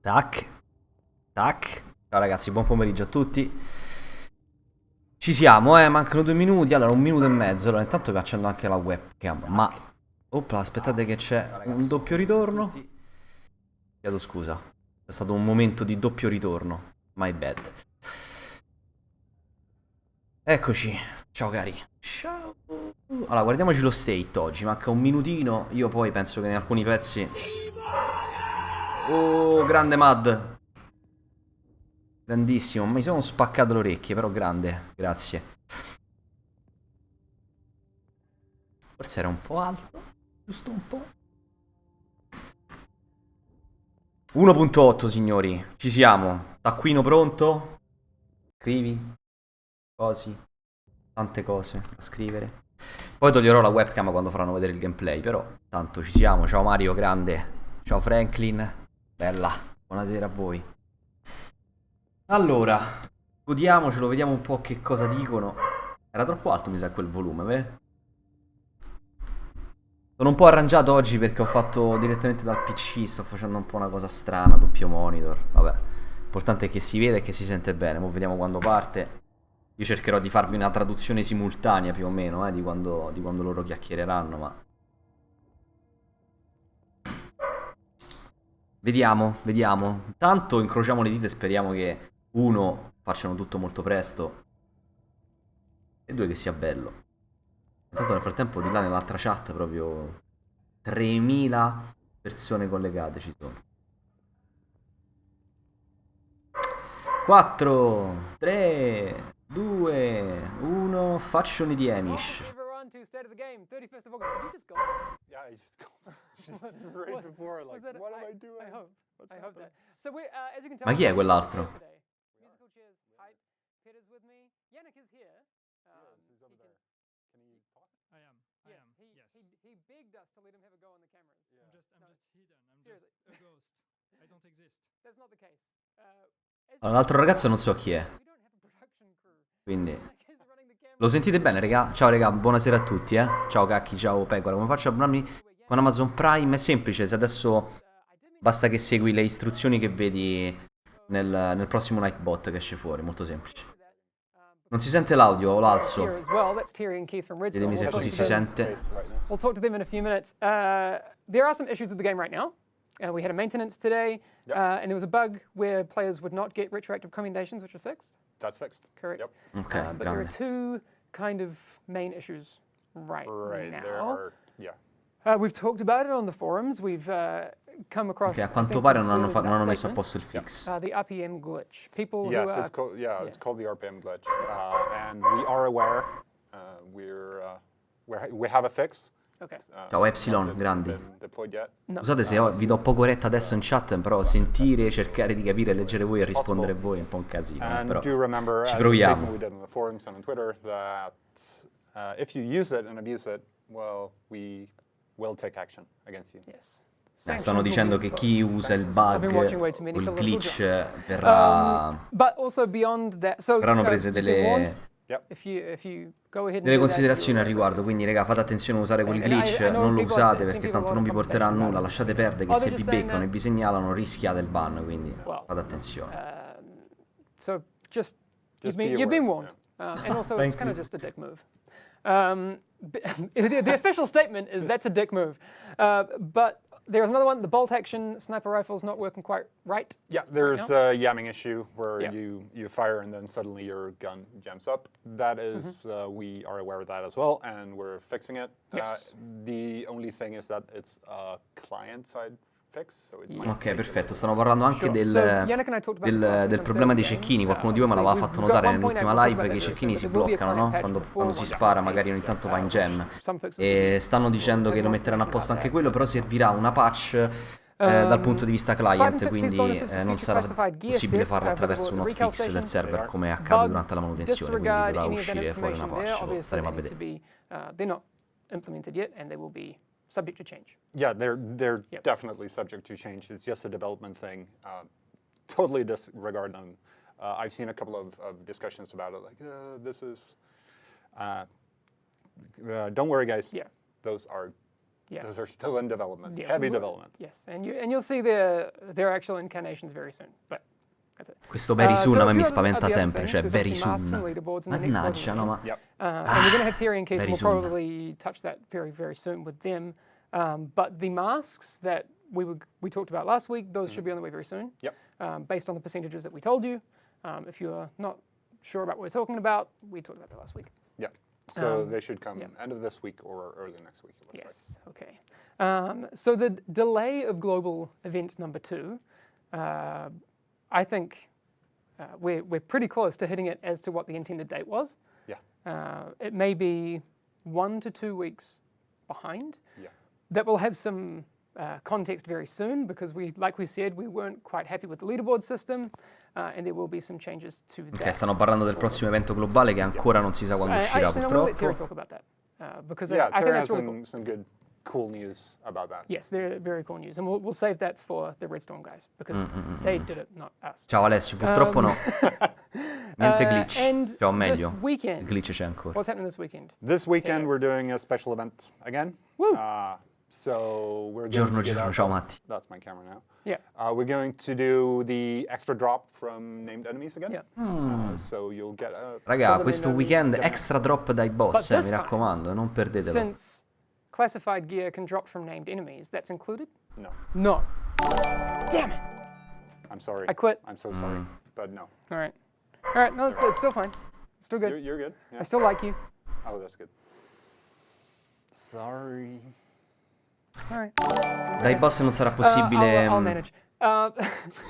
Tac, tac. Ciao ragazzi, buon pomeriggio a tutti. Ci siamo, mancano 2 minuti. Allora, 1 minuto e mezzo. Allora, intanto vi accendo anche la webcam. Ma, opla, aspettate che c'è un doppio ritorno. Chiedo scusa. È stato un momento di doppio ritorno. My bad. Eccoci. Ciao cari. Ciao. Allora, guardiamoci lo state oggi. Manca un minutino. Io poi penso che in alcuni pezzi... Oh, grande Mad. Grandissimo, mi sono spaccato le orecchie, però grande, grazie. Forse era un po' alto, giusto un po'. 1.8 signori, ci siamo. Taccuino pronto? Scrivi, cose, tante cose da scrivere. Poi toglierò la webcam quando faranno vedere il gameplay, però tanto ci siamo. Ciao Mario, grande. Ciao Franklin, bella. Buonasera a voi. Allora, godiamocelo, vediamo un po' che cosa dicono. Era troppo alto, mi sa, quel volume, beh. Sono un po' arrangiato oggi perché ho fatto direttamente dal PC, sto facendo un po' una cosa strana, doppio monitor. Vabbè, l'importante è che si vede e che si sente bene. Ora vediamo quando parte. Io cercherò di farvi una traduzione simultanea più o meno, di quando loro chiacchiereranno, ma... Vediamo, vediamo. Intanto incrociamo le dita e speriamo che, uno, facciano tutto molto presto, e due, che sia bello. Intanto nel frattempo di là nell'altra chat proprio 3000 persone collegate ci sono. 4, 3, 2, 1, faction di Amish. Ma chi è quell'altro? Allora, l'altro ragazzo non so chi è. Quindi... Lo sentite bene, raga? Ciao, raga, buonasera a tutti, Ciao, cacchi, ciao, pecora. Come faccio a abbonarmi con Amazon Prime? È semplice, se adesso basta che segui le istruzioni che vedi nel prossimo Nightbot che esce fuori, molto semplice. Non si sente l'audio, o l'alzo? Vedetemi se così si sente. We'll talk to them in a few minutes. There are some issues with the game right now. We had a maintenance today, and there was a bug where players would not get retroactive commendations, which are fixed. That's fixed. Correct. Yep. Ok, But there are grande. two kind of main issues right now. There are, yeah. We've talked about it on the forums. We've come across. Ok, a I quanto think pare we've non hanno, recorded non hanno that messo a statement. posto il fix. The RPM glitch. People Yes, who are. it's called it's called the RPM glitch, and we are aware. We have a fix. Okay. Ciao Epsilon, grandi. Been deployed yet. No. Scusate se vi do poco retta adesso in chat, però sentire, cercare di capire, leggere voi e rispondere voi è un po' un casino. And Però do remember, ci the statement proviamo. we did on the forums and on Twitter, that if you use it and abuse it, well, we will take action against you. Yes. Stanno dicendo che chi usa il bug o il glitch verrà... But also beyond that, so verranno prese you've been warned. delle If you go ahead and delle do that, considerazioni al you're riguardo, quindi raga, fate attenzione a usare quel And I glitch, know non lo people have usate seen perché people tanto non vi have porterà a conversation nulla, about it. lasciate perdere che Oh, se they're vi just saying beccano e that- vi segnalano rischiate il ban, quindi Well, fate attenzione. So just Just you've been be warned, and also Thank it's kind of you. just a dick move. The official statement is that's a dick move, but there's another one. The bolt action sniper rifle's not working quite right. Yeah, there's a yamming issue where Yeah. you fire and then suddenly your gun jams up. That is, we are aware of that as well, and we're fixing it. Yes. The only thing is that it's a client-side fix, so it might Ok, take a perfetto, little- stanno parlando anche Sure. So, Yannick and I talked about this last week del on problema State dei of the Game. cecchini. Qualcuno di voi me l'aveva fatto Obviously, notare we've got 1.8, nell'ultima we'll talk live about che i that cecchini very si soon, but there will be a bloccano, no? client patch Quando si before spara magari ogni tanto va in jam. some fixes. E stanno dicendo che lo metteranno a posto anche quello, però servirà una patch dal punto di vista client, quindi non sarà possibile farla attraverso un hotfix del server come accade durante la manutenzione, quindi dovrà uscire fuori una patch, lo staremo a vedere. They're not implemented yet, and they will be subject to change. Yeah, they're Yep. definitely subject to change. It's just a development thing. Totally disregard them. I've seen a couple of discussions about it, like this is. Don't worry, guys. Yeah. Those are Yeah. Those are still in development, Yeah, heavy we will. development. Yes, and you'll see their actual incarnations very soon. But that's it. Questo very soon So a me a mi few other spaventa things, sempre, cioè there's very obviously masks and soon. leaderboards in the next Mannaggia, no ma... Yep. and we're going to have Terry and Keith, very and we'll soon. probably touch that very, very soon with them. But the masks that we talked about last week, those should be on the way very soon. Yep. Based on the percentages that we told you. If you're not sure about what we're talking about, we talked about that last week. Yeah. So they should come yeah. end of this week or early next week. it looks like. Yes, okay. So the delay of global event number 2, I think we're pretty close to hitting it as to what the intended date was. Yeah. It may be 1 to 2 weeks behind. Yeah. That will have some context very soon because like we said, we weren't quite happy with the leaderboard system and there will be some changes to that. Ok, stanno parlando del prossimo evento globale che ancora non si sa quando uscirà Actually, no, we'll let Terry purtroppo. talk about that because Yeah, I think Terry that's has really cool. some good, cool news about that. Yes, they're very cool news, and we'll save that for the Red Storm guys because they did it, not us. Ciao Alessio, purtroppo no. Niente glitch. And Cioè, o meglio, this weekend, il glitch c'è ancora. what's happening this weekend? This weekend Yeah. we're doing a special event again. Woo. So we're going Giorno, to get Giorno, out- ciao Matti. That's my camera now. Yeah. We're going to do the extra drop from named enemies again. Yeah. So you'll get a... Raga, Solo questo dei weekend nomi. extra drop dai boss, But mi this time, raccomando, non perdetelo. Since classified gear can drop from named enemies, that's included? No, No. Damn it. I'm sorry. I quit. I'm so sorry, but no. All right. All right. No, it's still fine. It's still good. You're good. Yeah. I still like you. Oh, that's good. Sorry. All right. Dai boss non sarà possibile I'll manage.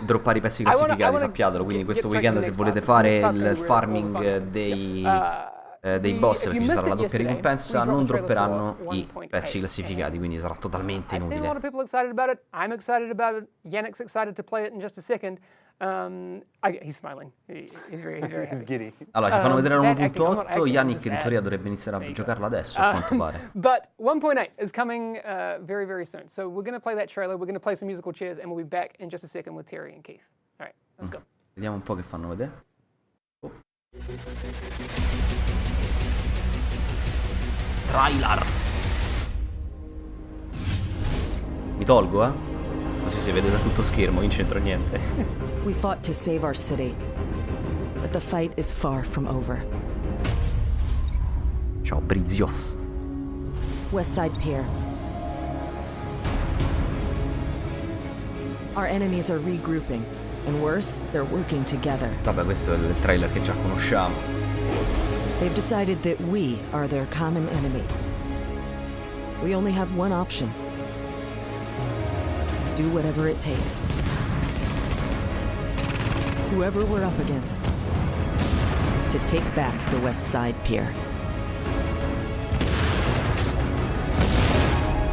droppare i pezzi I wanna- classificati, I wanna sappiatelo. Quindi get questo straight to weekend the se next volete part, fare because the il next part's gonna be farming where all the dei fun boss, is. perché ci If you sarà la missed doppia it ricompensa, yesterday, non we dropped a trailer dropperanno for i 1.8, pezzi classificati, quindi sarà totalmente I've seen a lot inutile. of people excited about it. I'm excited about it. Yannick's excited to play it in just a second. He's smiling. He's very He's happy. giddy. Allora, ci fanno vedere bad acting, I'm not 1.8, acting, Yannick just in bad. teoria dovrebbe iniziare a giocarlo adesso, a quanto pare. But 1.8 is coming very, very soon. So we're going to play that trailer. We're going to play some musical chairs, and we'll be back in just a second with Terry and Keith. All right, let's go. Vediamo un po' che fanno vedere. Oh. Trailer. Mi tolgo, così si vede da tutto schermo, in centro niente. We fought to save our city, but the fight is far from over. Ciao, Brizios. Westside Pier. Our enemies are regrouping, and worse, they're working together. Vabbè, questo è il trailer che già conosciamo. They've decided that we are their common enemy. We only have one option. Do whatever it takes. Whoever we're up against, to take back the West Side Pier.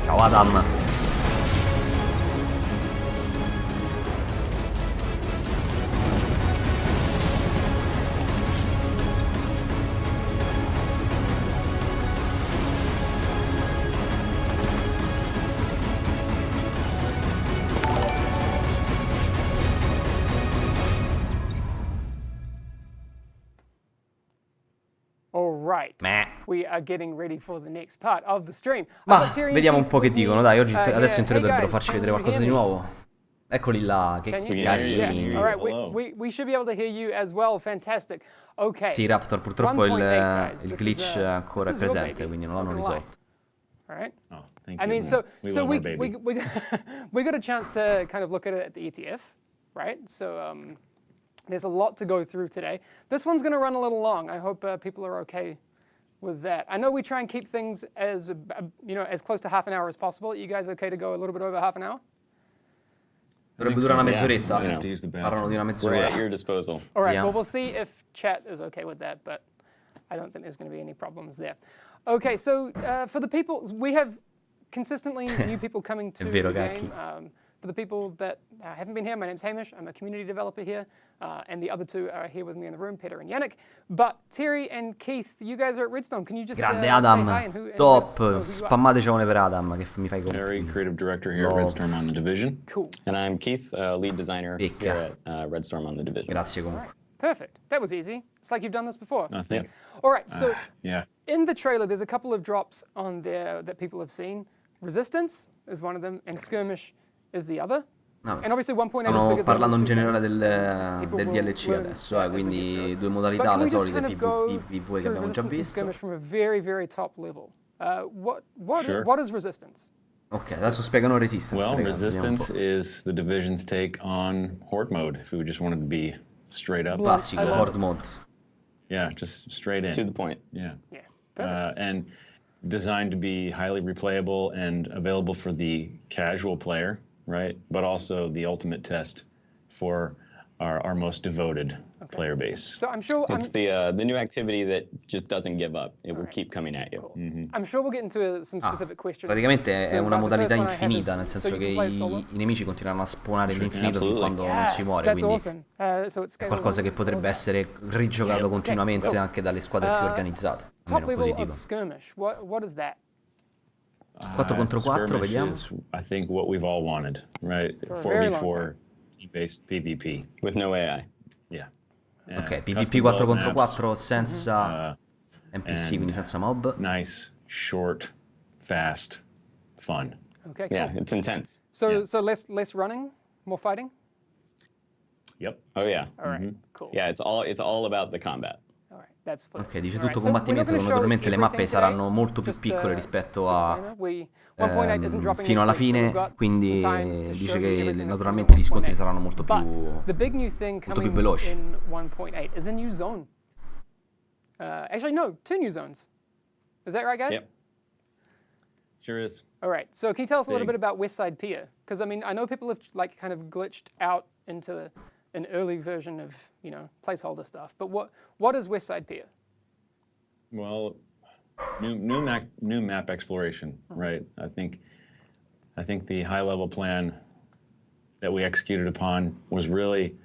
Ciao Adam. All right. Meh. We are getting ready for the next part of the stream. I've Ma got Terry and vediamo un Keith po' che with me, dicono, dai, oggi adesso here. in teoria dovrebbero guys, farci can vedere you qualcosa di hear me? nuovo. Eccoli là, che Can you? carini. Yeah. All right. Hello. We should be able to hear you as well. Fantastic. Okay. Sì, Raptor, purtroppo 1.8, guys. il This glitch is, ancora è this is real, presente, baby. quindi non Not l'hanno gonna lie. risolto. All right. Oh, thank I you. mean, so we so love we our baby. we got a chance to kind of look at it at the ETF, right? So there's a lot to go through today. This one's going to run a little long. I hope people are okay with that. I know we try and keep things as as close to half an hour as possible. You guys okay to go a little bit over half an hour? Dovrebbe durare una Yeah, mezz'oretta. I have to use the bathroom. Parlano di una We're mezz'ora. at your disposal. All right. Yeah. Well, we'll see if chat is okay with that, but I don't think there's going to be any problems there. Okay. So for the people, we have consistently new people coming to vero, the Gacchi. game. For the people that haven't been here, my name's Hamish. I'm a community developer here, and the other two are here with me in the room, Peter and Yannick. But Terry and Keith, you guys are at Redstone. Can you just Grande say Adam, hi and who top, who you are? spammatecene per Adam che mi fai Very con... creative director here at Love. Redstorm on the Division. Cool. And I'm Keith, lead designer Picca. here at Redstorm on the Division. Grazie comunque. Perfect. That was easy. It's like you've done this before. Thanks. All right. So Yeah. in the trailer, there's a couple of drops on there that people have seen. resistance is one of them, and skirmish is the other. No. And obviously 1.8 is Stiamo bigger than parlando in those two generale things. People del will DLC learn adesso, as we get quindi through it. due But modalità, can le we just solite kind of go PvP che through abbiamo già resistance and visto. skirmish from a very, very top level? Sure. What is resistance? Ok, adesso spiegano Resistance. Well, raga, vediamo un resistance po'. is the division's take on horde mode. If we just wanted to be straight up, Classico, I love Horde it. Mode. yeah, just straight in. To the point. Yeah. Yeah. Perfect. And designed to be highly replayable and available for the casual player, right? But also the ultimate test for our most devoted player base. So I'm sure It's the new activity that just doesn't give up. It will keep coming at you. I'm sure we'll get into some specific questions. Praticamente è So, una the modalità first one I have infinita, is- nel so senso you che can play it solo? i nemici continueranno a spawnare all'infinito fin Absolutely. quando non si Yes, muore, that's quindi awesome. So it's è qualcosa che potrebbe essere rigiocato continuamente anche dalle squadre più organizzate, top almeno level così of dico. skirmish. What is that? 4 contro 4, Skirmish vediamo. is, I think, what we've all wanted, right? For a very long 4v4 team-based PvP. With no AI. Yeah. Ok, Custom PvP 4 build contro maps, 4 senza NPC, and quindi senza mob. nice, short, fast, fun. Okay, cool. Yeah, it's intense. So Yeah. so less running, more fighting. Yep. Oh yeah. All right, cool. Yeah, it's all about the combat. All right, that's fun. Ok, dice All right, tutto so we're not combattimento, gonna show naturalmente le mappe everything saranno today, molto più just, piccole rispetto disclaimer. a 1.8 isn't dropping fino alla next week, so we've fine, got quindi some time to dice show you che everything that's naturalmente gli coming scontri in 1.8. saranno molto più But the big new thing più coming veloci. in 1.8 is a new zone. Actually, no, 2 new zones. Is that right, guys? Yep. Sure is. All right. So can you tell us a little Big. bit about West Side Pier? Because I mean, I know people have like kind of glitched out into an early version of placeholder stuff. But what is West Side Pier? Well, new map exploration, right? I think the high level plan that we executed upon was really,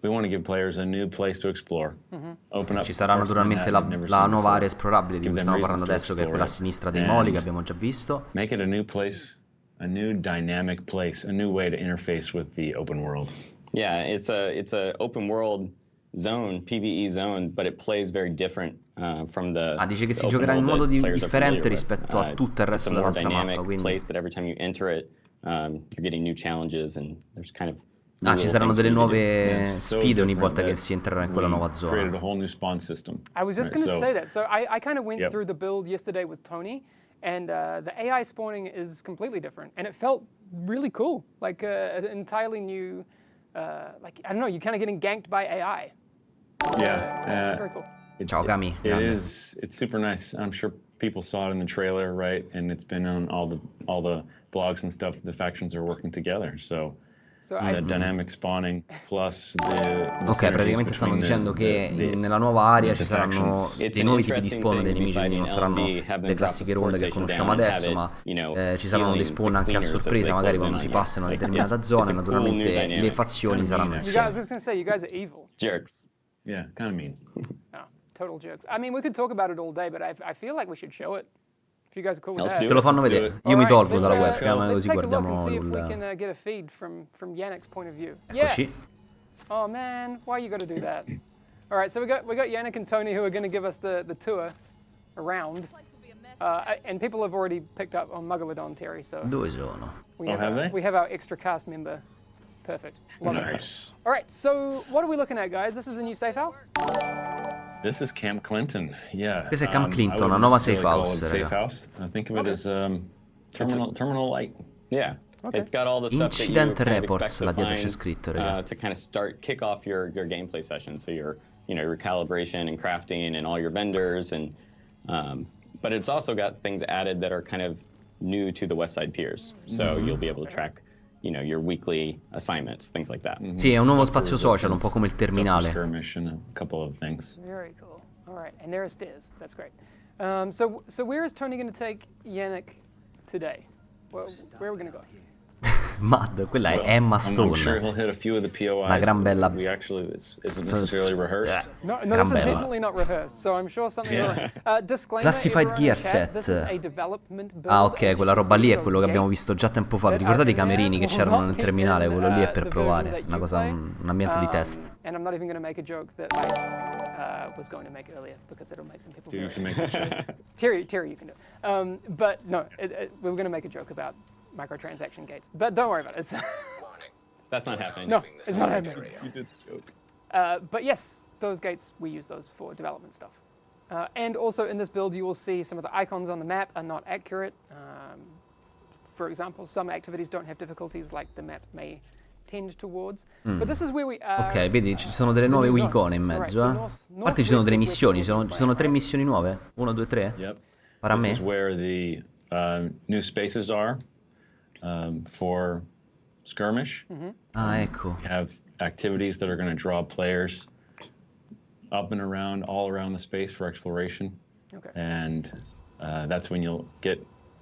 we want to give players a new place to explore. Open up Ci sarà parts of naturalmente Manhattan they've never la seen nuova before. area esplorabile di Give cui them stiamo parlando reasons to adesso, che è quella a explore it. sinistra dei moli che And abbiamo già visto. Make it a new place, a new dynamic place, a new way to interface with the open world. Yeah, it's a open world zone, PvE zone, but it plays very different from the. Dice che the si open giocherà in world modo that players are differente familiar with. rispetto a tutto il resto it's a more dell'altra dynamic mappa, quindi place that every time you enter it, you're getting new challenges and there's kind of. new ci little saranno things delle for you to do. nuove Yeah, so sfide ogni different volta che that si entrerà in quella we nuova created a zona. whole new spawn system. I was just right? going to So- say that. So I kind of went Yep. through the build yesterday with Tony, and the AI spawning is completely different, and it felt really cool, like an entirely new. Like I don't know, you're kind of getting ganked by AI. Yeah. Very cool. Ciao, Gami, It grande. is. It's super nice. I'm sure people saw it in the trailer, right? And it's been on all the blogs and stuff. The factions are working together. So So the I, dynamic spawning plus the Ok, synergies praticamente stanno between dicendo che the nella nuova area ci the saranno factions. It's dei an nuovi tipi di interesting spawn thing dei to be nemici, quindi non fighting saranno LB, have them le drop classiche the ronde che support conosciamo station down and adesso, have ma it, ci saranno dei healing spawn the anche a cleaners as sorpresa, they magari close in quando si on you. passano a Like, determinata it's zona, a e cool new naturalmente le dynamic. fazioni Kinda saranno mean, you guys, I insieme. was going to say, you guys are evil. Jerks. Yeah, kind of mean. Oh, total jerks. I mean, we could talk about it all day, but I feel like we should show it. If you guys are cool with Let's that. do Te lo fanno Let's do vedere. it. Io mi Alright, tolgo let's, dalla uh, webcam let's così take a look and guardiamo see if we il... can get a feed from Yannick's point of view. Eccoci. Yes. Oh man, why you got to do that? All right, so we got Yannick and Tony who are going to give us the tour around, and people have already picked up on Megalodon Terry, so Dove sono? we Oh, have they? we have our extra cast member. Perfect. Love it. Nice. All right, so what are we looking at, guys? This is a new safe house. This is Camp Clinton. Yeah. Questo è Camp I Clinton, wouldn't una nuova necessarily safe call it house, safe raga. house. I think of it as terminal light. Yeah. Okay. It's got all the stuff that you Incident kind of reports, expect to là dietro c'è find, scritto, raga. to kind of kick off your gameplay session. So your calibration and crafting and all your vendors and but it's also got things added that are kind of new to the West Side Piers. So you'll be able to track your weekly assignments, things like that. Sì, è un nuovo Stuff for spazio social, un po' come il resistance, terminale. stuff for skirmish and a couple of things. Very cool. All right, and there are stairs. That's great. So where is Tony going to take Yannick today? Where are we going to go? Mad, quella è Emma I'm sure he'll Stone. hit a few of the POIs. Una gran bella... We actually, this isn't necessarily rehearsed. No, Gran this is bella. definitely not rehearsed, so I'm sure something. Disclaimer, Classified everyone in Gear chat, this is set. a development build, Ah as ok, you quella can roba see, lì è those quello che abbiamo gates visto già tempo fa. Vi that ricordate i are in there camerini che will c'erano not nel be terminale? in, Quello lì è per the provare. version that Una you cosa, play. un ambiente di test. And I'm not even going to make a joke that I was going to make earlier because it'll make some people Do you very have to make a joke? Terry, you can do it. But no, we were going to make a joke about microtransaction gates. But don't worry about it. That's not happening. No, it's not happening. You did the joke. But yes, those gates, we use those for development stuff. And also in this build, you will see some of the icons on the map are not accurate. For example, some activities don't have difficulties like the map may tend towards. But this is where we are. Ok, vedi, ci sono delle nuove icone in mezzo, eh. A parte ci sono delle missioni, ci sono 3 missioni nuove. 1, 2, 3. Yep. Para This me. is where the new spaces are for skirmish. Ah, ecco. We have activities that are going to draw players up and around, all around the space for exploration. Okay. And that's when you'll get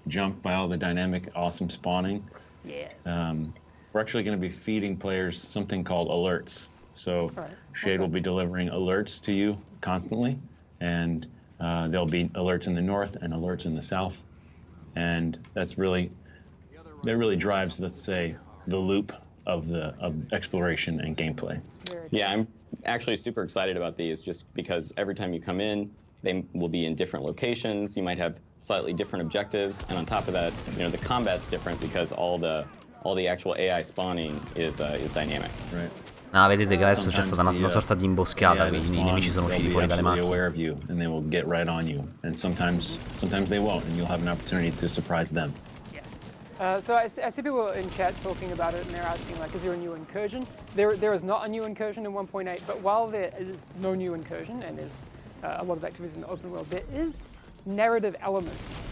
jumped by all the dynamic, awesome spawning. Yes. We're actually going to be feeding players something called alerts. So Right. Shade will be delivering alerts to you constantly, and there'll be alerts in the north and alerts in the south, and that really drives, let's say, the loop of exploration and gameplay. Yeah, I'm actually super excited about these just because every time you come in, they will be in different locations. You might have slightly different objectives, and on top of that, the combat's different because all the actual AI spawning is dynamic. Right. Ah, vedete che adesso c'è stata una sorta di imboscata, AI quindi i spawn, nemici sono they'll usciti be fuori dalle absolutely macchine. aware of you, and they will get right on you. And sometimes they won't, and you'll have an opportunity to surprise them. Yes. So I see people in chat talking about it, and they're asking, like, is there a new incursion? There is not a new incursion in 1.8, but while there is no new incursion, and there's a lot of activities in the open world, there is narrative elements.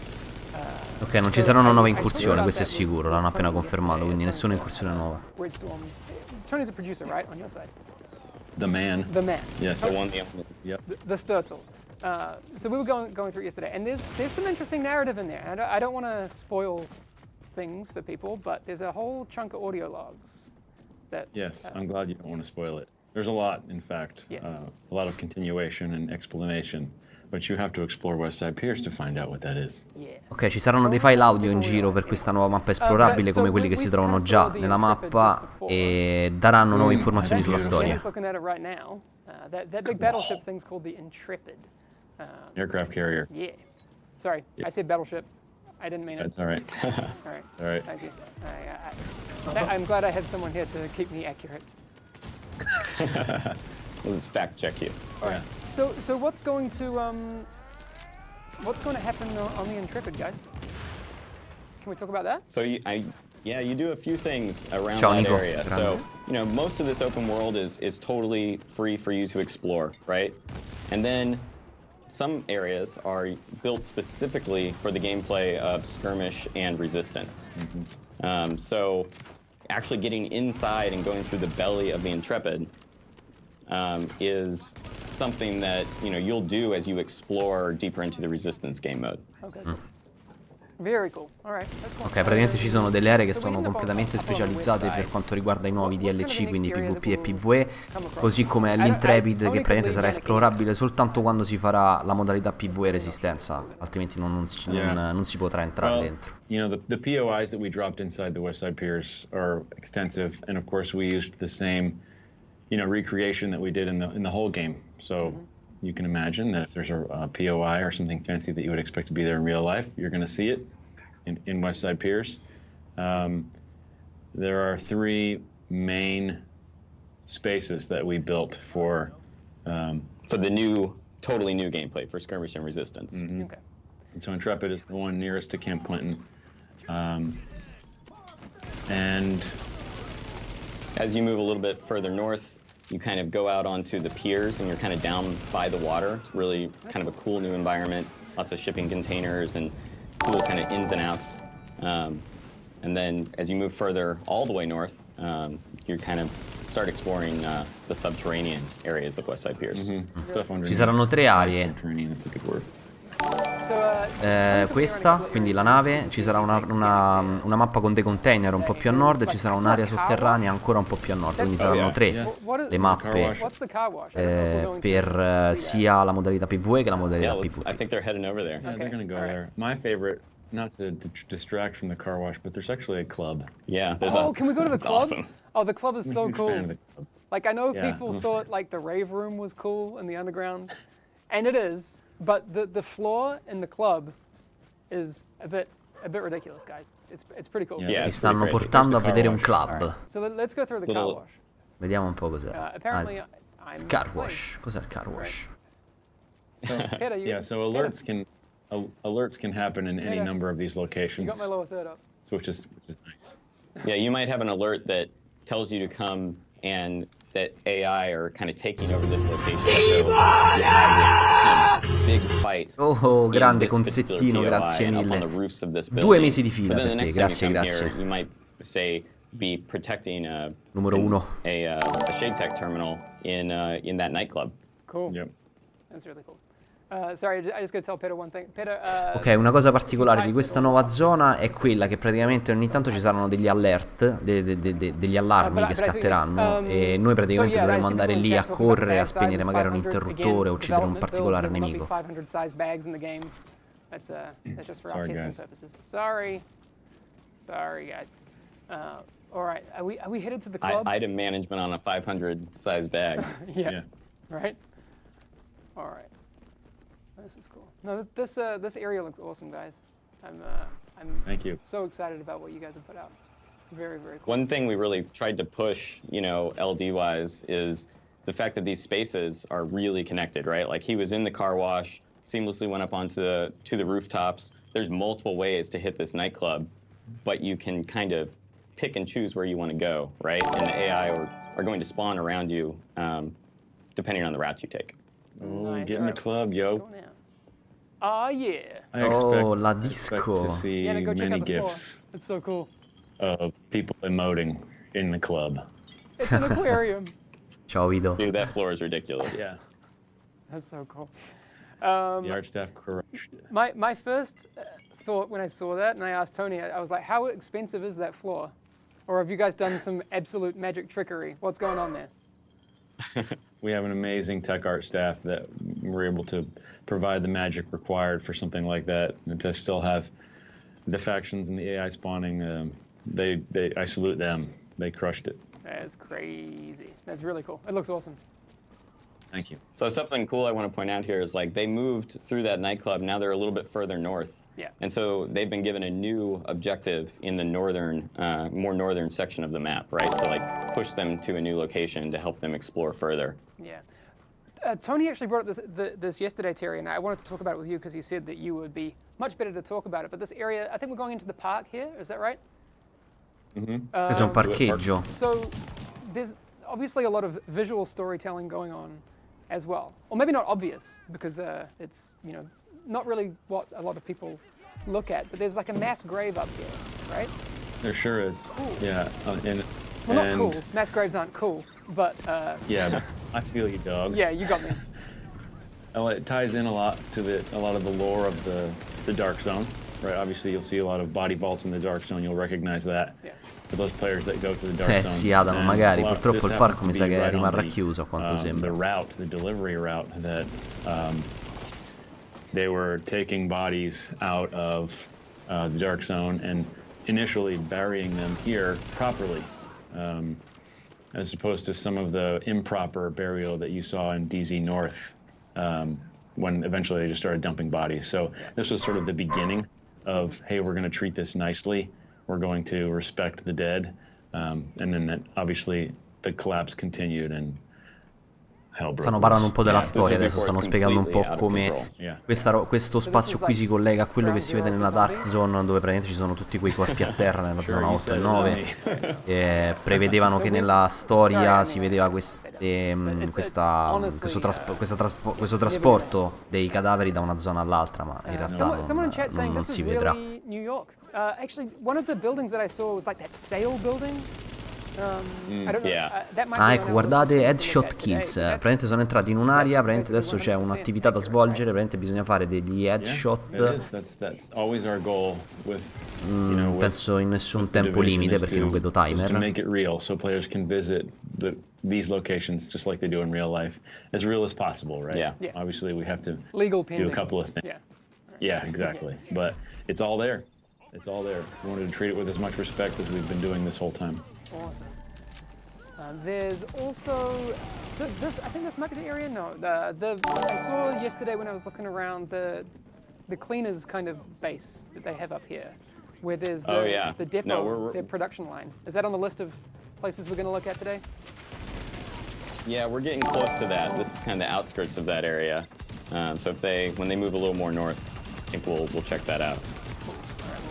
Ok, non ci saranno nuove incursioni, questo è sicuro, l'hanno appena confermato, quindi nessuna incursione nuova. Tony's a producer, right, on your side? The man. The man. Yes. The one, Yep. The Sturzel. So we were going through it yesterday, and there's some interesting narrative in there. And I don't want to spoil things for people, but there's a whole chunk of audio logs that. Yes, I'm glad you don't want to spoil it. There's a lot, in fact. Yes. A lot of continuation and explanation, but you have to explore Westside Piers to find out what that is. Yes. Ok, ci saranno dei file audio in giro per questa nuova mappa esplorabile come quelli che si trovano già nella mappa e daranno nuove informazioni sulla storia. Just looking at it right now, that big battleship thing's called the Intrepid. Aircraft carrier. Yeah. Sorry, I said battleship. I didn't mean it. That's all right. All right. All right. Thank you. I'm glad I had someone here to keep me accurate. Let's just fact check you. All right. So what's going to happen on the Intrepid, guys? Can we talk about that? So you do a few things around Ciao, that Nico. area. So most of this open world is totally free for you to explore, right? And then some areas are built specifically for the gameplay of skirmish and resistance. So actually getting inside and going through the belly of the Intrepid is something that you'll do as you explore deeper into the resistance game mode. Okay. Cool. Very cool. All right. That's cool. Ok, praticamente ci sono delle aree che sono completamente specializzate per quanto riguarda i nuovi DLC, quindi PvP e PvE, così come l'Intrepid che praticamente sarà esplorabile soltanto quando si farà la modalità PvE resistenza, altrimenti non si potrà entrare dentro. The POIs that we dropped inside the Westside Piers are extensive, and of course we used the same recreation that we did in the whole game. So you can imagine that if there's a POI or something fancy that you would expect to be there in real life, you're going to see it in Westside Piers. There are 3 main spaces that we built for the totally new gameplay for skirmish and resistance. Okay. And so Intrepid is the one nearest to Camp Clinton. And as you move a little bit further north, you kind of go out onto the piers and you're kind of down by the water. It's really kind of a cool new environment. Lots of shipping containers and cool kind of ins and outs. And then as you move further all the way north, you kind of start exploring the subterranean areas of Westside Piers. stuff underneath. Ci saranno 3 aree. Subterranean, that's a good word. So questa, quindi la nave, ci sarà una mappa con dei container un po' più a nord, ci sarà un'area sotterranea ancora un po' più a nord, quindi saranno 3 le mappe per sia la modalità PvE che la modalità I PvP. think they're heading over there. Yeah, they're gonna go there. My favorite, not to distract from the car wash, but there's actually a club. Yeah, there's Oh, can we go to the it's club? awesome. Oh, the club is so Huge cool. fan of the club. Like, I know Yeah. people thought like the rave room was cool in the underground, and it is, but the floor in the club is a bit ridiculous, guys. It's pretty cool. Yeah. Yeah, Ci it's stanno pretty crazy. portando a Car vedere un wash. club. So let's go through the car Little- wash. Vediamo un po' cos'è. Apparently, Ah, il I'm car wash. Cos'è il car wash? Peter, you, Yeah, so alerts can happen in any Yeah. number of these you locations, got my lower third up. which is nice. Yeah, you might have an alert that tells you to come and that AI are kind of taking over this location. So you have this kind of big fight. Oh, in grande this particular concettino, POI grazie and up mille. on the roofs of this 2 building. mesi di fila But then per the te, next time grazie, you come grazie. here, you might say be protecting Numero 1. a shade tech terminal in that nightclub. Cool. Yep. That's really cool. Sorry, I just got to tell Peter one thing. Peter, Ok, una cosa particolare di questa nuova zona è quella che praticamente ogni tanto ci saranno degli alert, degli allarmi che scatteranno e noi praticamente dovremmo andare lì a correre, a spegnere magari un interruttore o uccidere un particolare nemico. That's just for our Sorry, testing guys. purposes. Sorry, guys. All right, are we headed to the club? Item management on a 500 size bag. Yeah. Yeah. Right. All right. This is cool. No, this area looks awesome, guys. I'm Thank you. so excited about what you guys have put out. Very, very cool. One thing we really tried to push, LD wise, is the fact that these spaces are really connected, right? Like he was in the car wash, seamlessly went up onto the rooftops. There's multiple ways to hit this nightclub, but you can kind of pick and choose where you want to go, right? And the AI are going to spawn around you, depending on the routes you take. Oh, Nice. get in the club, yo. Go now. Ah, yeah. I Oh, la expect disco. to see Yeah, go check many out the floor. gifs It's so cool. of people emoting in the club. It's an aquarium. Ciao Vito. Dude, that floor is ridiculous. Yeah, That's so cool. the art staff crushed it. My first thought when I saw that, and I asked Tony, I was like, how expensive is that floor? Or have you guys done some absolute magic trickery? What's going on there? We have an amazing tech art staff that were able to provide the magic required for something like that, and to still have the factions and the AI spawning. I salute them. They crushed it. That's crazy. That's really cool. It looks awesome. Thank you. So something cool I want to point out here is like they moved through that nightclub. Now they're a little bit further north. Yeah. And so they've been given a new objective in the northern, more northern section of the map, right? To like push them to a new location to help them explore further. Yeah. Tony actually brought up this yesterday, Terry, and I wanted to talk about it with you because you said that you would be much better to talk about it. But this area, I think we're going into the park here. Is that right? Questo è un parcheggio. So there's obviously a lot of visual storytelling going on as well. Or maybe not obvious because it's, not really what a lot of people look at. But there's like a mass grave up here, right? There sure is. Cool. Yeah, Well, not cool. Mass graves aren't cool, but Yeah, but I feel you, dog. yeah, you got me. Well, it ties in a lot to a lot of the lore of the Dark Zone, right? Obviously, you'll see a lot of body vaults in the Dark Zone. You'll recognize that. Yeah. For those players that go to the Dark Zone. Sì, Adamo, And magari. a lot- Purtroppo this il parco happens mi to sa be che right on rimarrà the, chiuso, a quanto sembra. The route, the delivery route that they were taking bodies out of the Dark Zone and initially burying them here properly, as opposed to some of the improper burial that you saw in DZ North, when eventually they just started dumping bodies. So this was sort of the beginning of, hey, we're going to treat this nicely. We're going to respect the dead. And then that, obviously the collapse continued and hell broke Stanno parlando un po' della Yeah, storia, this is adesso stanno before it's spiegando un po' completely out of come control. Yeah. questo spazio qui si collega a quello che si vede nella Dark Zone, dove praticamente ci sono tutti quei corpi a terra nella zona 8 e 9. Prevedevano che nella storia si vedeva questo trasporto dei cadaveri da una zona all'altra, ma in realtà Someone in chat saying non this si is vedrà. really New York. Actually, one of the buildings that I saw was like that sail building. I don't know. Yeah. That might Ah, be ecco, on our guardate, list of things to headshot look at today, kills. but that's- Praticamente sono entrati in un'area, praticamente adesso c'è basically un'attività da 100% svolgere, accurate, praticamente bisogna fare degli Yeah, headshot. it is. That's always our goal with, you know, with, Penso in nessun with the tempo division limite is perché non vedo is to timer. make it real so players can visit these locations just like they do in real as possible, right? Yeah. Yeah. Obviously, we have to Legal do pending. a couple of things. Yeah. Yeah, exactly. But it's all there. It's all there. We wanted to treat it with as much respect as we've been doing this whole time. Awesome. There's also this. I think this might be the area. No, I saw yesterday when I was looking around the cleaners kind of base that they have up here, where there's the, Oh, yeah. the depot, No, their production line. Is that on the list of places we're going to look at today? Yeah, we're getting close to that. This is kind of the outskirts of that area. So when they move a little more north, I think we'll check that out.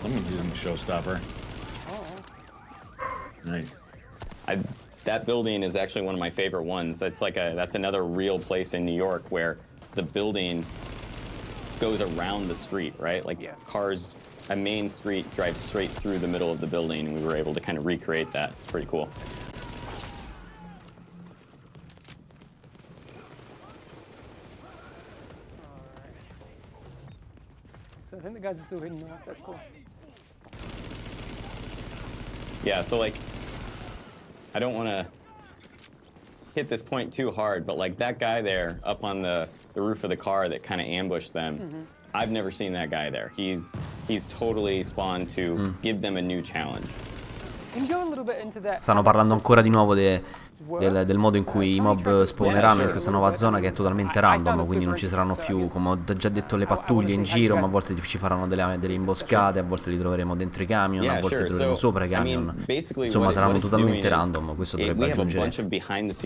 Let me do the showstopper. Nice. That building is actually one of my favorite ones. That's another real place in New York where the building goes around the street, right? Like cars, a main street drives straight through the middle of the building, and we were able to kind of recreate that. It's pretty cool. So I think the guys are still heading north. That's cool. Yeah, so like, I don't want to hit this point too hard, but like that guy there up on the roof of the car that kind of ambushed them, I've never seen that guy there. He's totally spawned to give them a new challenge. Can you go a little bit into that? Stanno parlando ancora di nuovo del modo in cui i mob spawneranno in questa nuova zona che è totalmente random, quindi non ci saranno più, come ho già detto, le pattuglie in giro, ma a volte ci faranno delle imboscate, a volte li troveremo dentro i camion, a volte li troveremo sopra i camion. Insomma, saranno totalmente random. Questo dovrebbe aggiungere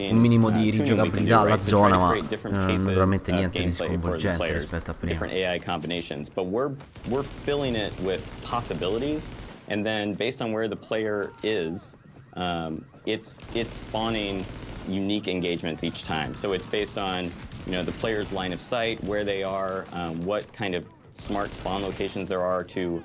un minimo di rigiocabilità alla zona, ma naturalmente niente di sconvolgente rispetto a prima. Different AI combinations, but we're filling it with possibilities. And then based on where the player is, it's spawning unique engagements each time. So it's based on, you know, the player's line of sight, where they are, what kind of smart spawn locations there are to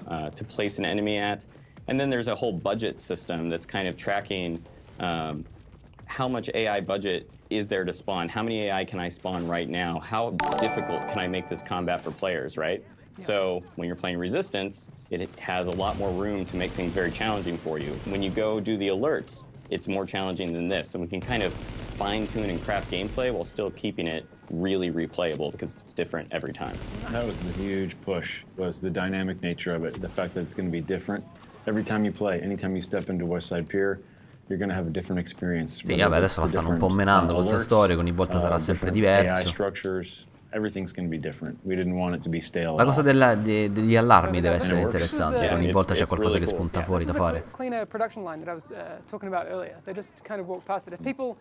place an enemy at. And then there's a whole budget system that's kind of tracking how much AI budget is there to spawn? How many AI can I spawn right now? How difficult can I make this combat for players, right? So when you're playing Resistance, it has a lot more room to make things very challenging for you. When you go do the alerts, it's more challenging than this. And we can kind of fine-tune and craft gameplay while still keeping it really replayable because it's different every time. That was the huge push, was the dynamic nature of it, the fact that it's going to be different every time you play. Anytime you step into West Side Pier, you're going to have a different experience. Sì, vabbè, adesso la stanno un po' menando questa storia, ogni volta sarà sempre diverso. AI structures, everything's going to be different. We didn't want it to be stale. La cosa degli allarmi deve essere interessante, ogni volta c'è qualcosa che spunta fuori da fare. Cleaner production line that I was talking about earlier. They just kind of walked past it. If people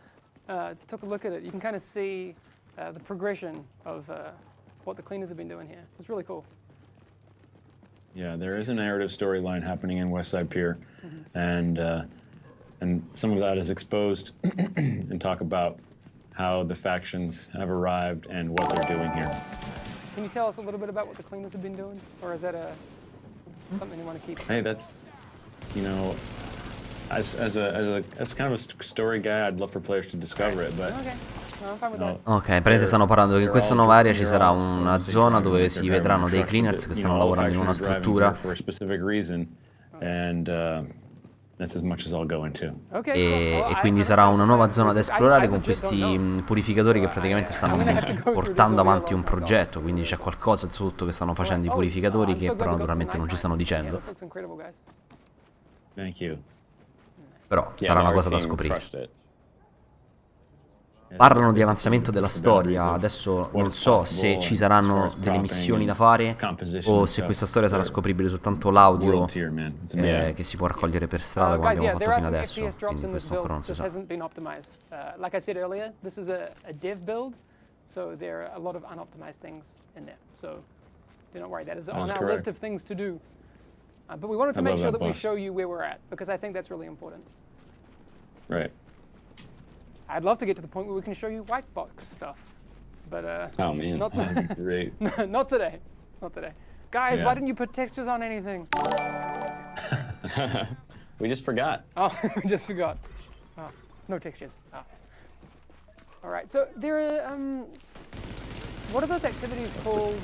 took a look at it, you can kind of see the progression of what the cleaners have been doing here. It's really cool. Yeah, there is a narrative storyline happening in West Side Pier, and some of that is exposed and talk about how the factions have arrived and what they're doing here. Can you tell us a little bit about what the cleaners have been doing, or is that something you want to keep? Hey, that's, you know, as kind of a story guy, I'd love for players to discover it, but. Okay. No, I'm fine with that. Ok, praticamente stanno parlando che in questa nuova area ci sarà una zona dove si vedranno dei cleaners che stanno lavorando in una struttura. That's as much as I'll go into. E quindi sarà una nuova zona da esplorare con questi purificatori che praticamente stanno portando avanti un progetto, quindi c'è qualcosa sotto che stanno facendo i purificatori che però naturalmente non ci stanno dicendo. Thank you. Però sarà una cosa da scoprire. Parlano di avanzamento della storia, adesso non so se ci saranno delle missioni da fare o se questa storia sarà scopribile soltanto l'audio che si può raccogliere per strada come abbiamo fatto fino adesso, quindi questo ancora non si sa. Like I said earlier, this is a dev build, so there are a lot of unoptimized things in there. So do not worry, that is on our list of things to do. But we wanted to make sure that we show you where we're at, because I think that's really important. Right. I'd love to get to the point where we can show you white box stuff, but oh man, not great. Not today, not today. Guys, why didn't you put textures on anything? We just forgot. Oh, we just forgot. Oh, no textures. Oh. All right. So there are. What are those activities called?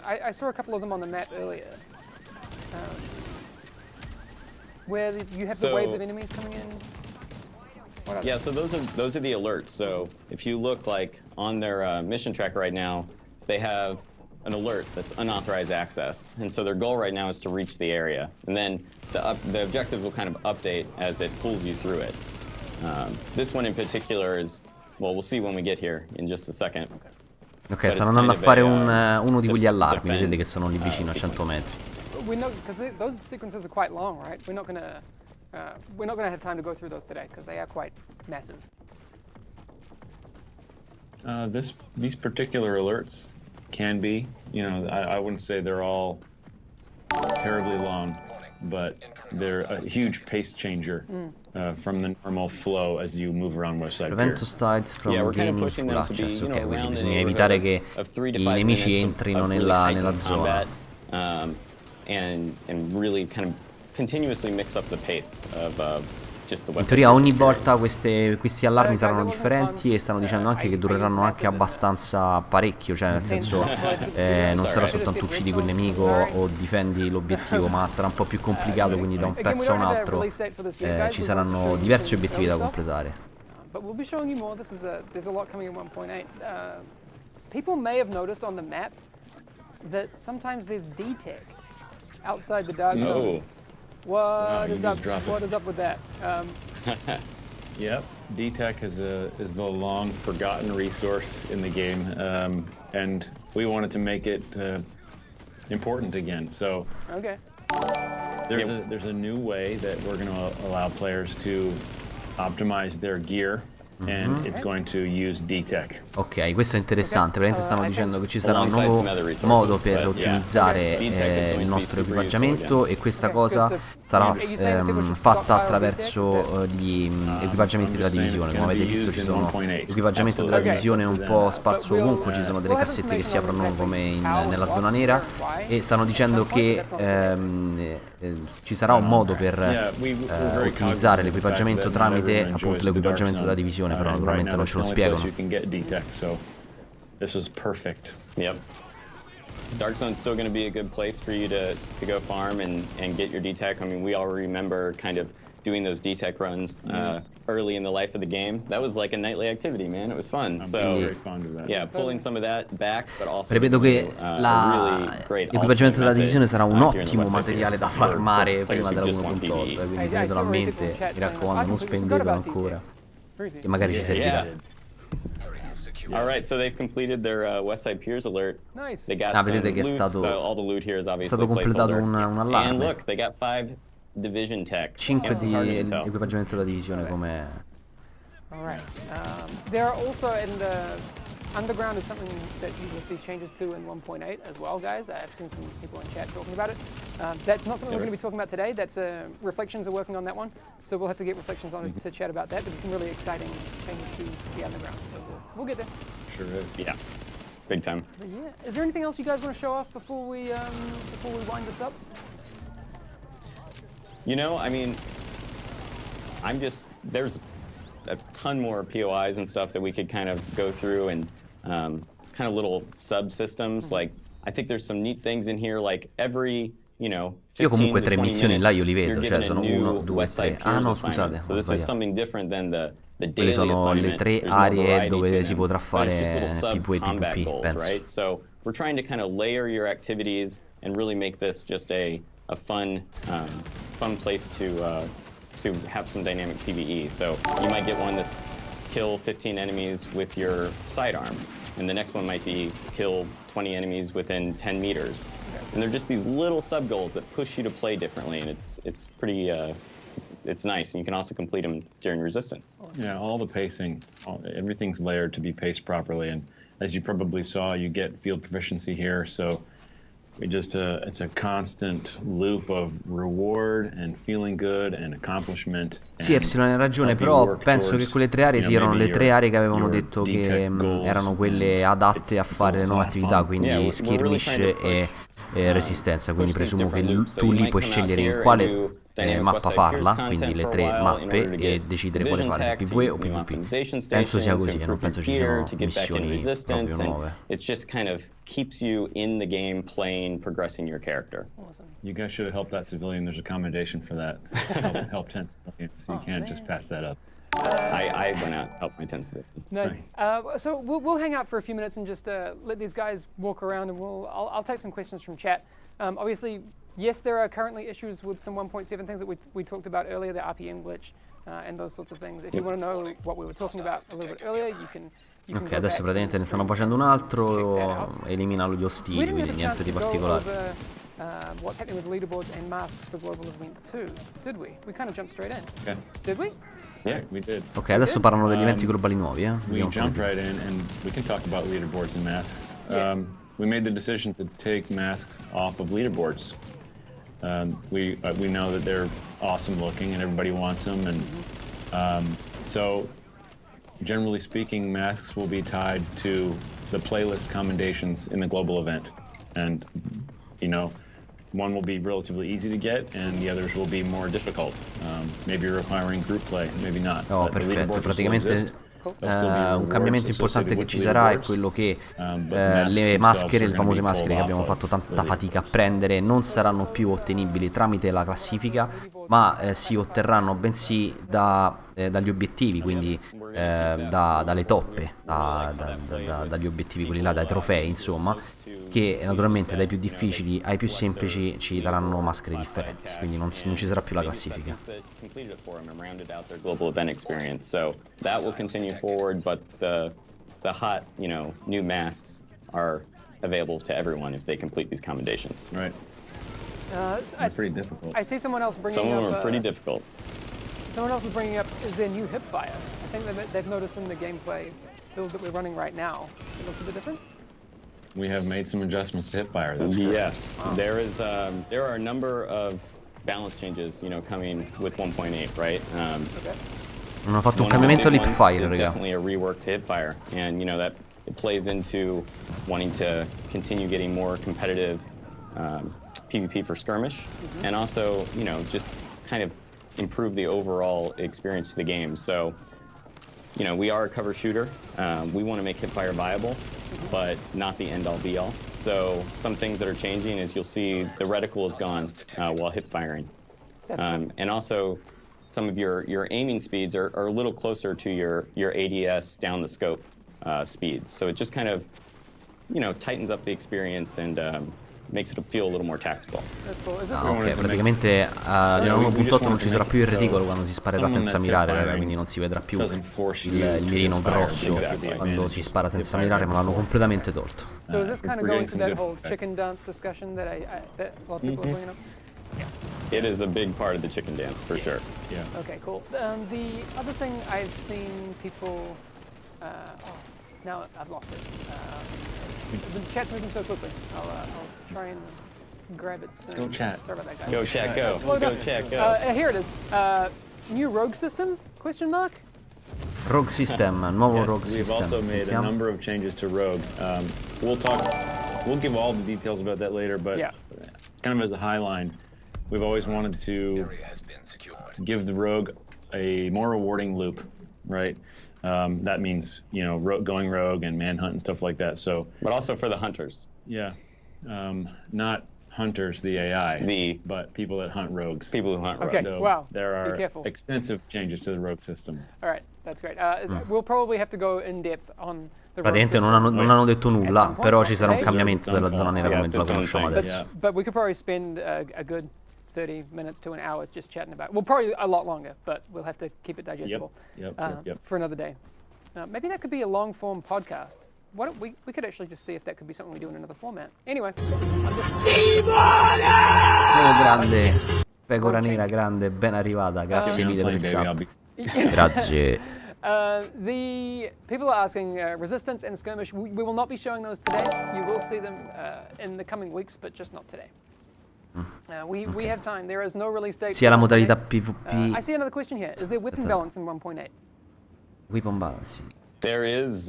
I saw a couple of them on the map earlier. Where you have the waves of enemies coming in. Yeah, so those are the alerts. So if you look like on their mission tracker right now, they have an alert that's unauthorized access, and so their goal right now is to reach the area, and then the objective will kind of update as it pulls you through it. This one in particular is, well, we'll see when we get here in just a second. Ok, stanno andando a fare uno di quegli allarmi, vedete che sono lì vicino a 100 metri. We know because those sequences are quite long, right? We're not gonna have time to go through those today because they are quite massive. These particular alerts can be, you know, I wouldn't say they're all terribly long, but they're a huge pace changer from the normal flow as you move around West Side Pier. Prevent hostiles from gaining full access. You know, Ok, quindi around the bisogna evitare che of 3 to i 5 nemici minutes entrino of really nella heightened zona. combat, and really kind of continuously mix up the pace of just the In West teoria Side ogni experience. volta questi allarmi saranno differenti e stanno dicendo anche che dureranno anche abbastanza parecchio, cioè nel senso non sarà soltanto uccidi quel nemico o difendi l'obiettivo, ma sarà un po' più complicato, quindi da un pezzo a un altro ci saranno diversi obiettivi da completare. But we'll be showing you more. There's a lot coming in 1.8. People may have noticed on the map that sometimes there's D-Tech outside the dark zone. What is up? What is up with that? Yep, D-Tech is the long forgotten resource in the game, and we wanted to make it important again. So Okay. there's a new way that we're going to allow players to optimize their gear, and it's going to use D-Tech. Ok, questo è interessante, veramente stanno dicendo che ci sarà un nuovo modo per ottimizzare il nostro equipaggiamento, e questa cosa sarà fatta attraverso gli equipaggiamenti della divisione. Come avete visto ci sono l'equipaggiamento della divisione un po' sparso ovunque, ci sono delle cassette che si aprono come nella zona nera, e stanno dicendo che ci sarà un modo per ottimizzare l'equipaggiamento tramite appunto l'equipaggiamento della divisione, però naturalmente non ce lo spiegano. Yep. Dark Zone's still going to be a good place for you to go farm and get your D-Tech. I mean, we all remember kind of doing those D-Tech runs early in the life of the game. That was like a nightly activity, man. It was fun. So, yeah, pulling some of that back, but also prevedo che l'equipaggiamento della divisione sarà un ottimo materiale da farmare prima della 1.8, quindi tenetelo a mente, mi raccomando, non spendetelo ancora, che magari ci servirà. All right, so they've completed their West Side Piers alert. Nice. They got some vedete che è loot. All the loot here is obviously stato completato un And allarme. look, they got 5 division tech. 5 and some di target intel. equipaggiamento della divisione come... All right. There are also in the underground is something that you will see changes to in 1.8 as well, guys. I've seen some people in chat talking about it. That's not something we're going to be talking about today. That's Reflections are working on that one, so we'll have to get Reflections on to chat about that. But there's some really exciting changes to the underground, so we'll get there. Sure is. Yeah, big time. But yeah, is there anything else you guys want to show off before we wind this up? You know, I mean, there's a ton more POIs and stuff that we could kind of go through, and kind of little subsystems. Like, I think there's some neat things in here, like every, you know, 15 Io comunque to 3 20 missioni là io li minutes, vedo, you're cioè given sono a new 1, 2, West 3. Side Ah Piers no, assignment. scusate, So ho this is sbagliato. something different than the Quelle daily sono le assignment. 3 There's more aree variety to dove si them. potrà But it's just fare little PvE sub-combat PvP, goals, penso. right? So we're trying to kind of layer your activities and really make this just a fun place to have some dynamic PvE. So you might get one that's kill 15 enemies with your sidearm, and the next one might be kill 20 enemies within 10 meters. And they're just these little sub goals that push you to play differently, and it's pretty it's nice. And you can also complete them during Resistance. Yeah, all the pacing, everything's layered to be paced properly, and as you probably saw, you get field proficiency here, so it's a constant loop of reward and feeling good and accomplishment. Sì, Epsilon ha ragione, però penso che quelle 3 aree siano le 3 aree che avevano detto che erano quelle adatte a fare le nuove attività, quindi skirmish e resistenza, quindi presumo che tu lì puoi scegliere in quale dynamic mappa West Side Peers farla, quindi content le for a tre while in mappe order to e get decidere quale division fare, se tactics, PvE o new PvP. optimization Penso sia stations to così, non improve penso your ci gear, siano to get back in missioni resistance, proprio and nuove. it just kind of keeps you in the game playing, progressing your character. Awesome. You guys should have helped that civilian. There's a commendation for that. Help 10 civilians. So you can't just pass that up. I went out and helped my 10 civilians. Nice. So we'll hang out for a few minutes and just let these guys walk around, and I'll take some questions from chat. Obviously, yes, there are currently issues with some 1.7 things that we talked about earlier, the RPM glitch and those sorts of things. If you want to know what we were talking about a little bit earlier, you can Ok, go adesso back praticamente ne and stanno facendo un altro, elimina gli ostili, we didn't quindi have a niente chance di to go particolare. over what's happening with leaderboards and masks for Global Event 2, did we? We kind of jumped straight in. Okay. Did we? Yeah, we did. Ok, adesso parlano degli eventi globali nuovi, We Vediamo un po' jumped di più. right in, and we can talk about leaderboards and masks. Yeah. We made the decision to take masks off of leaderboards. We know that they're awesome looking, and everybody wants them, and so generally speaking, masks will be tied to the playlist commendations in the global event, and one will be relatively easy to get, and the others will be more difficult. Maybe requiring group play, maybe not. Oh, But the perfetto, leaderboards will still praticamente exist. There'll still be un rewards cambiamento importante associated che with ci sarà è leaderboards, quello che but masks le themselves maschere, are le gonna be famose maschere che pulled abbiamo off fatto of tanta the fatica a prendere, non saranno più ottenibili tramite la classifica, ma si otterranno bensì dagli obiettivi, quindi dalle toppe, dagli obiettivi, quelli là, dai trofei, insomma, che naturalmente dai più difficili ai più semplici ci daranno maschere differenti, quindi non ci sarà più la classifica. Global event experience, so that will continue forward, but the hot, new masks are available to everyone if they complete these commendations. Right. They're pretty difficult. I see someone else bringing Some of up. them are pretty difficult. Someone else is bringing up is their new hipfire. I think they've noticed in the gameplay build that we're running right now. It looks a bit different. We have made some adjustments to hipfire. That's correct. Yes, there are a number of balance changes, coming with 1.8, right? Okay. Hanno fatto un One of the cambiamento big ones all'hipfire, is raga. definitely a rework to hipfire, and that it plays into wanting to continue getting more competitive PvP for skirmish, and also just kind of improve the overall experience to the game. So we are a cover shooter. We want to make hipfire viable, but not the end all be all. So some things that are changing is you'll see the reticle is gone while hip firing. And also some of your aiming speeds are a little closer to your ADS down the scope speeds. So it just kind of, tightens up the experience and makes it feel a little more tactical. That's cool. Is this Ok, praticamente nel 1.8 non ci sarà più il reticolo quando si sparerà senza mirare, raga, quindi non si vedrà più il mirino grosso quando si spara senza mirare, ma l'hanno completamente tolto. So is this kind of going to that whole chicken dance discussion that that a lot of people are bringing up? It is a big part of the chicken dance, for sure. Yeah. Okay, cool. The other thing I've seen people... now I've lost it. The chat's moving so quickly. I'll try and grab it soon. Go chat. Sorry about that, guys. Go chat, go. Slow Go down. chat, go. Here it is. New rogue system? Question mark? Rogue System, nuovo Rogue We've System. also made a Sentiamo. number of changes to Rogue. We'll give all the details about that later, but Yeah. kind of as a high line, we've always wanted to give the Rogue a more rewarding loop, right? That means, going rogue and manhunt and stuff like that. So, But also for the hunters. yeah, not hunters, the AI, The- but people that hunt rogues. People who hunt Okay. rogues. So Wow. there Be are careful. extensive changes to the Rogue system. All right, that's great. We'll probably have to go in depth on the rogue Praticamente system. non hanno detto nulla, point, però ci sarà un okay. cambiamento della zona nera come Yeah, la it's its own conosciamo thing. adesso. Yeah. But we could probably spend a good 30 minutes to an hour just chatting about it. Well, probably a lot longer, but we'll have to keep it digestible Yep. for another day. Maybe that could be a long-form podcast. Why don't we could actually just see if that could be something we do in another format. Anyway, Oh, grande. Pecora nera, grande, ben arrivata. Grazie mille per il sub. Grazie. the people are asking resistance and skirmish. We will not be showing those today. You will see them in the coming weeks, but just not today. We have time. There is no release date. Sia la for modalità today. PvP. I see another question here. Is there weapon balance in 1.8? Weapon balance. There is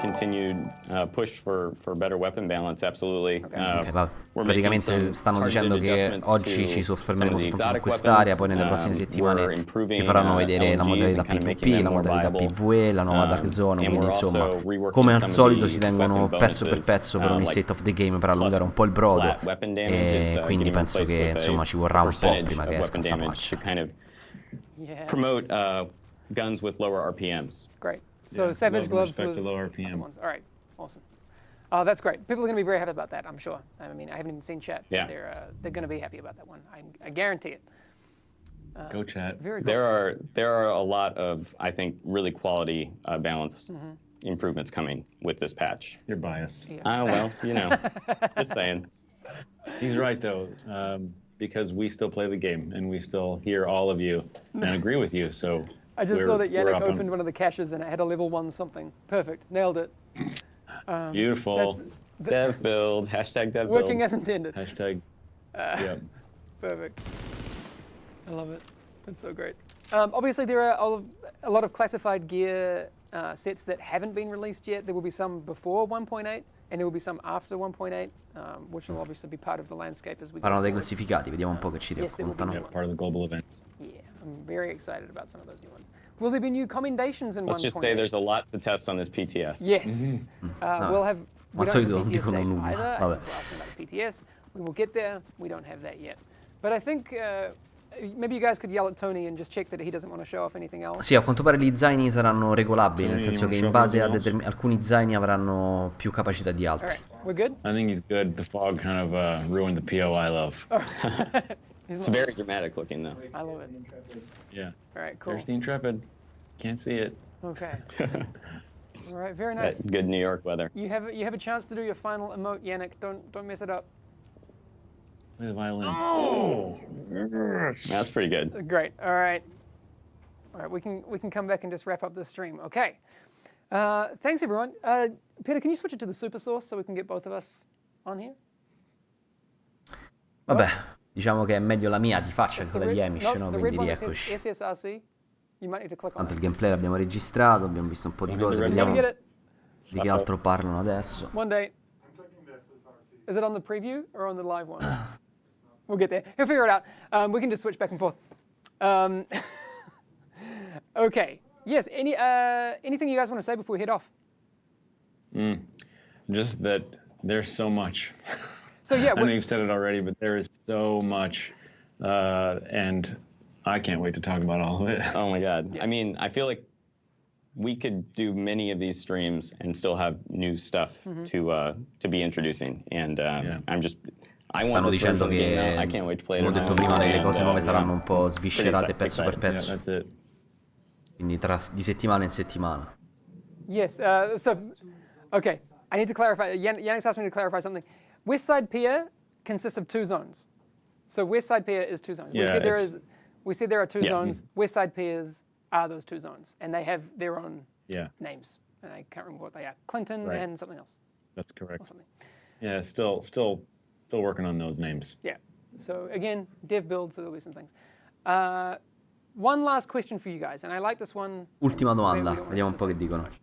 continued push for better weapon balance, absolutely. Ok, vabbè. We're making Praticamente some stanno dicendo targeted che adjustments oggi to ci some soffermeremo of the soltanto su exotic quest'area, weapons. poi nelle prossime We're settimane improving ci faranno vedere la LMGs modalità and kind of PvP, making them la more modalità viable. PvE, la nuova Dark Zone, And quindi we're insomma, also reworking come al some of solito the si tengono weapon pezzo per bonuses, pezzo per ogni like state of the game per plus allungare un po' il brodo, flat weapon damage is e quindi getting penso replaced che with insomma ci vorrà a un po' percentage prima of che esca weapon sta damage to patch. kind of Yes. promote guns with lower RPMs. Great. So Yeah, Savage love and Gloves respect with to low other RPM. ones. All right, awesome. Oh, that's great. People are going to be very happy about that, I'm sure. I mean, I haven't even seen chat, Yeah. but they're going to be happy about that one. I guarantee it. Go chat. Very cool. There are a lot of, I think, really quality balanced improvements coming with this patch. You're biased. Yeah. Well, you know, just saying. He's right though, because we still play the game and we still hear all of you and agree with you. So I just saw that we're Yannick up on- opened one of the caches and it had a level 1 something. Perfect. Nailed it. Beautiful. Dev build, hashtag dev Working build. as intended. Hashtag. Yeah. Perfect. I love it. That's so great. Obviously, there are a lot of classified gear sets that haven't been released yet. There will be some before 1.8, and there will be some after 1.8, which will obviously be part of the landscape as we go Parlano dei forward. classificati, vediamo un po' che ci Yes, there will be raccontano. new Part of the global event. Yeah, I'm very excited about some of those new ones. Will there be new commendations in 1.8? Let's just say there's a lot to test on this PTS. Yes. We'll have. We Al don't have solito a non PTS dicono date nulla. either. I Vabbè. think we're asking about the PTS. We will get there. We don't have that yet. But I think maybe you guys could yell at Tony and just check that he doesn't want to show off anything else. Sì, a quanto pare gli zaini saranno regolabili, nel Tony, senso che you in wanna base a show anything alcuni zaini avranno più capacità di All altri. right, we're good. I think he's good. The fog kind of ruined the PO I love. He's It's not- very dramatic looking though. I love it. Yeah. All right, cool. There's the Intrepid. Can't see it. Okay. All right, very nice. That good New York weather. You have a chance to do your final emote, Yannick. Don't mess it up. Play the violin. Oh! That's pretty good. Great. All right. All right. We can come back and just wrap up this stream. Okay. Thanks everyone. Peter, can you switch it to the super source so we can get both of us on here? Vabbè, diciamo che è meglio la mia di faccia che The quella di red- Amish, no, no? the Quindi red one that says rieccoci. SSRC. You might need to click on Tanto il it. gameplay l'abbiamo registrato, abbiamo visto un po' di cose, You're You're vediamo gonna get it di che altro parlano adesso. one day. Is it on the preview or on the live one? We'll get there. He'll figure it out. We can just switch back and forth. Okay. Yes. Anything you guys want to say before we head off? Just that there's so much. So yeah. I know you've said it already, but there is so much, and I can't wait to talk about all of it. Oh my God. Yes. I mean, I feel like we could do many of these streams and still have new stuff to be introducing. And I'm just, I want Stanno this version dicendo of the game che, now. I can't wait to play it. come ho on detto my own. prima, le And, cose nuove saranno yeah. un po' sviscerate Pretty pezzo per excited. pezzo, That's it. quindi di settimana in settimana. Yes. So, okay. I need to clarify. Yannick's asked me to clarify something. West Side Pier consists of 2 zones. So West Side Pier is 2 zones. Yeah, We said there are 2 Yes. zones. West Side Piers are those 2 zones, and they have their own Yeah, names. And I can't remember what they are. Clinton Right. and something else that's or correct. something. Yeah, still working on those names. Yeah. So again, dev build, so there'll be some things. One last question for you guys, and I like this one. Ultima We domanda, don't wanna vediamo un po' che discuss too dicono. much.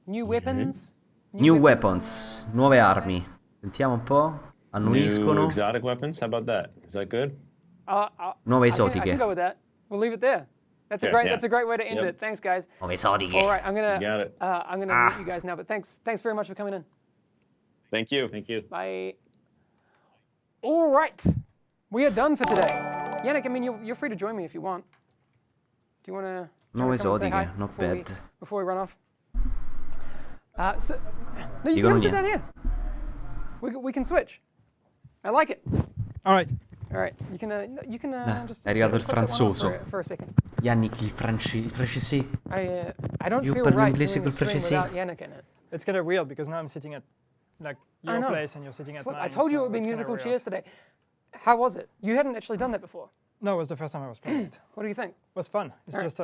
New weapons. New weapons, nuove armi. Sentiamo un po'. New Annuiscono. exotic weapons. How about that? Is that good? Nuove I esotiche. can go with that. We'll leave it there. That's a Yeah, great. yeah. That's a great way to end Yep. it. Thanks, guys. Nuove esotiche. All right, I'm You got it. gonna mute you guys now. But thanks very much for coming in. Thank you. Thank you. Bye. All right, we are done for today. Yannick, I mean, you're free to join me if you want. Do you want to? Nuove esotiche, not bad. Before we run off. No, you Dicono can sit niente. down here. We can switch. I like it. All right. All right, you can just. è arrivato il put that one off franzoso. for a second. Yannick, il francese. I don't You feel parli right inglese doing col the stream francese? without Yannick in it. It's kind of weird because now I'm sitting at like I your know. place and you're sitting at Flip, mine. I told you it so would be it's kinda musical weird. chairs today. How was it? You hadn't actually done that before. No, it was the first time I was playing it. It What do you think? was fun. It's Alright. just,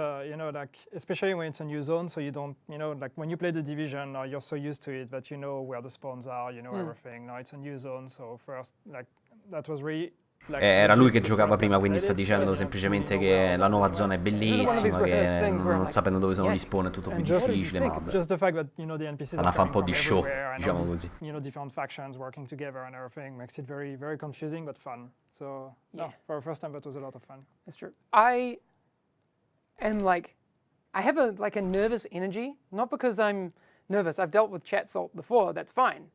like, especially when it's a new zone, so you don't, like when you play the Division, you're so used to it that you know where the spawns are, you know everything. Now it's a new zone, so first, like, that was really Era lui che giocava prima, quindi sta dicendo semplicemente che la nuova zona è bellissima, che non sapendo dove sono gli spawn è tutto più difficile, ma vabbè. Just the fact that the NPCs Stanno a fare un po' di show, diciamo così. Different factions working together and everything makes it very, very confusing but fun. So no, for the first time that was a lot of fun. It's true. I am like, I have a nervous energy, not because I'm nervous. I've dealt with chat salt before. That's fine,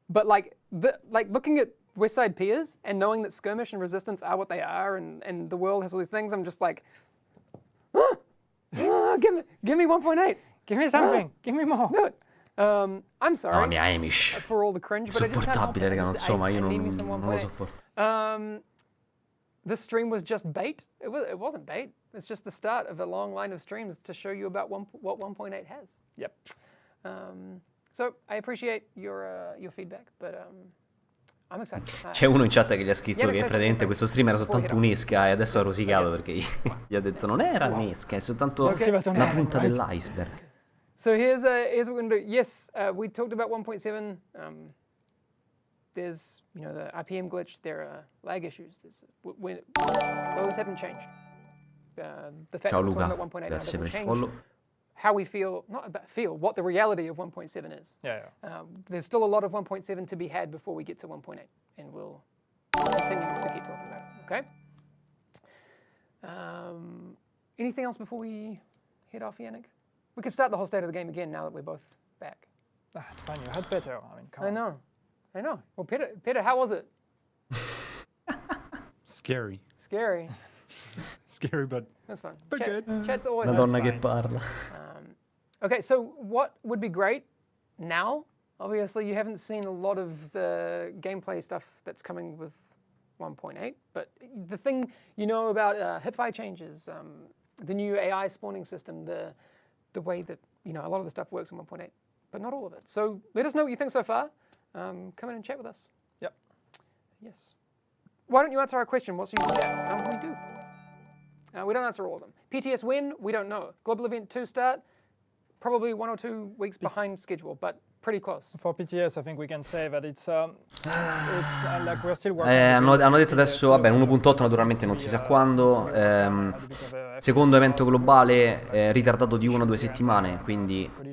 but like looking at West Side peers and knowing that skirmish and resistance are what they are, and the world has all these things, I'm just like, give me 1.8. Give me something. Give me more. Do it. I'm sorry. Mamma mia, Amish. For all the cringe, but I just can't help Insopportabile, it. raga, non so, ma io I need me some non lo 1.8. sopporto. This stream was just bait. It wasn't bait. It's just the start of a long line of streams to show you about what 1.8 has. Yep. So I appreciate your feedback, but I'm excited. C'è uno in chat che gli ha scritto che praticamente questo stream era soltanto un'esca e adesso ha rosicato perché gli ha detto non era un'esca, è soltanto la punta dell'iceberg. So here's what we're going to do. Yes, we talked about 1.7. There's, the RPM glitch. There are lag issues. Those haven't changed. The fact Ciao that we're Luca, talking about 1.8 grazie per doesn't il change follow. how we feel, not about feel, what the reality of 1.7 is. Yeah. There's still a lot of 1.7 to be had before we get to 1.8, and we'll continue to keep talking about it, okay? Anything else before we head off, Yannick? We could start the whole state of the game again now that we're both back. It's fine, you had better. I mean, come on. I know. Well, Peter, how was it? Scary. Scary. Scary, but That's fun. But good. Chat's always La donna che fine. parla. Okay, so what would be great now? Obviously, you haven't seen a lot of the gameplay stuff that's coming with 1.8, but the thing you know about hipfire changes, the new AI spawning system, the way that a lot of the stuff works in 1.8, but not all of it. So let us know what you think so far. Come in and chat with us. Yep. Yes. Why don't you answer our question? What's the use of chat? We do. We don't answer all of them. PTS when? We don't know. Global Event 2 start? Probably 1 or 2 weeks behind schedule, but pretty close. For PTS, I think we can say that it's like we're still working. Hanno detto adesso, vabbè, 1.8 naturalmente non si sa quando. Secondo evento globale ritardato di 1 o 2 settimane, quindi non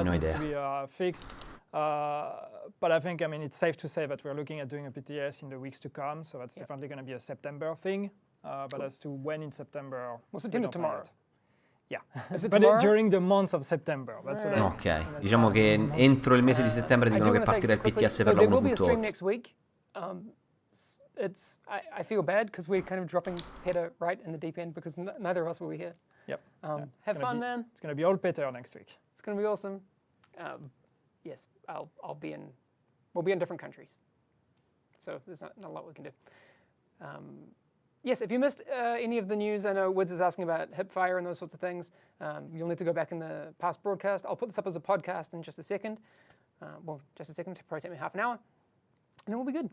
ne ho idea. But I think, it's safe to say that we're looking at doing a PTS in the weeks to come, so that's definitely going to be a September thing. But as to when in September, well, September's tomorrow. Yeah, Is it but tomorrow? during the month of September. That's what Ok, diciamo che entro il mese di settembre dicono che partirà il PTS per la There will be a stream 1.8. next week. I feel bad because we're kind of dropping Peter right in the deep end because neither of us will be here. Yep. Have fun, man. It's going to be all Peter next week. It's going to be awesome. Yes, we'll be in different countries. So there's not a lot we can do. Yes, if you missed any of the news, I know Woods is asking about hipfire and those sorts of things. You'll need to go back in the past broadcast. I'll put this up as a podcast in just a second. Just a second, probably take me half an hour. And then we'll be good.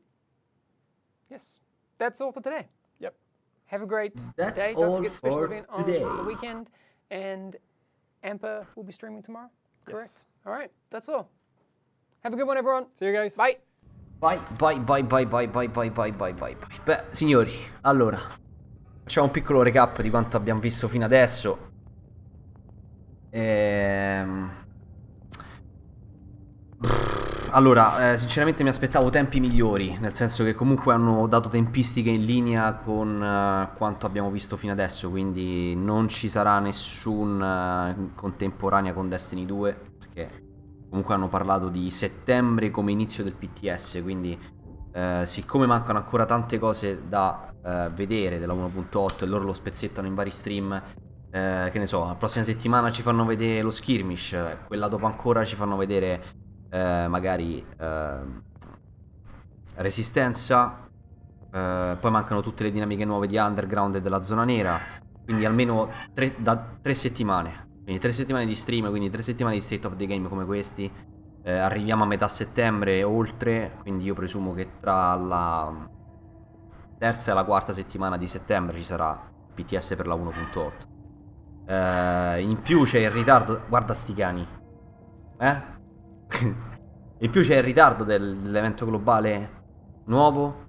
Yes, that's all for today. Yep. Have a great That's day. all Don't forget special for event on today. the weekend. And Ampa will be streaming tomorrow. Yes. Correct. All right, that's all. Have a good one, everyone. See you guys. Bye. Bye. Beh, signori, allora facciamo un piccolo recap di quanto abbiamo visto fino adesso. Allora, sinceramente mi aspettavo tempi migliori, nel senso che comunque hanno dato tempistiche in linea con quanto abbiamo visto fino adesso, quindi non ci sarà nessun contemporanea con Destiny 2, perché comunque hanno parlato di settembre come inizio del PTS, quindi siccome mancano ancora tante cose da vedere della 1.8 e loro lo spezzettano in vari stream, che ne so, la prossima settimana ci fanno vedere lo skirmish, quella dopo ancora ci fanno vedere magari resistenza, poi mancano tutte le dinamiche nuove di underground e della zona nera, quindi almeno 3 settimane. Quindi 3 settimane di stream, quindi 3 settimane di State of the Game come questi. Arriviamo a metà settembre e oltre, quindi io presumo che tra la terza e la quarta settimana di settembre ci sarà PTS per la 1.8. In più c'è il ritardo, guarda sti cani. In più c'è il ritardo dell'evento globale nuovo,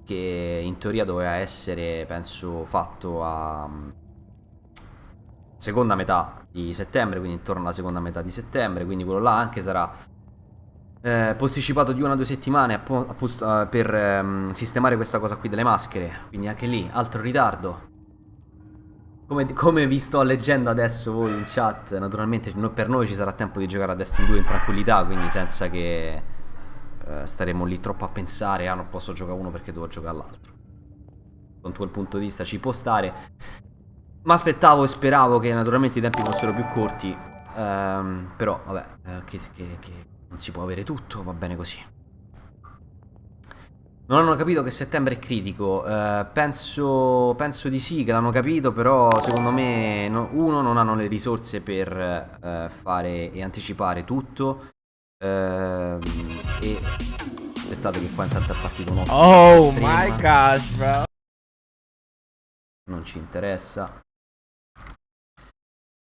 che in teoria doveva essere, penso, fatto a seconda metà di settembre, quindi intorno alla seconda metà di settembre, quindi quello là anche sarà posticipato di 1 o 2 settimane per sistemare questa cosa qui delle maschere, quindi anche lì altro ritardo. Come vi sto leggendo adesso voi in chat, naturalmente per noi ci sarà tempo di giocare a Destiny 2 in tranquillità, quindi senza che staremo lì troppo a pensare, non posso giocare uno perché devo giocare all'altro. Con quel punto di vista ci può stare, ma aspettavo e speravo che naturalmente i tempi fossero più corti, però vabbè, che non si può avere tutto, va bene così. Non hanno capito che settembre è critico, penso di sì che l'hanno capito, però secondo me non hanno le risorse per fare e anticipare tutto, e aspettate che qua intanto è partito uno Oh stream. my gosh, bro. Non ci interessa.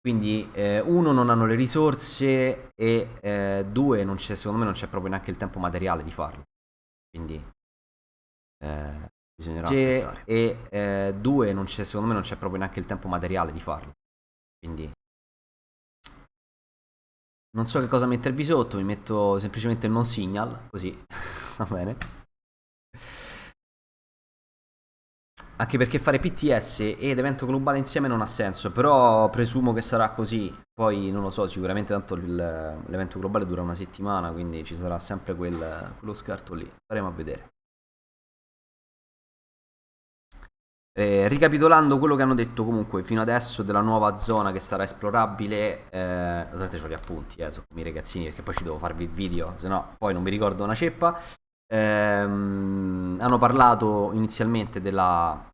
Quindi non hanno le risorse e due, secondo me non c'è proprio neanche il tempo materiale di farlo. Quindi bisognerà aspettare. E due, secondo me non c'è proprio neanche il tempo materiale di farlo. Quindi non so che cosa mettervi sotto, mi metto semplicemente il non signal, così va bene. Anche perché fare PTS ed evento globale insieme non ha senso, però presumo che sarà così. Poi non lo so, sicuramente tanto l'evento globale dura una settimana, quindi ci sarà sempre quello scarto lì. Staremo a vedere. Ricapitolando quello che hanno detto comunque fino adesso della nuova zona che sarà esplorabile, ovviamente ho gli appunti su i ragazzini perché poi ci devo farvi il video, se no poi non mi ricordo una ceppa. Hanno parlato inizialmente della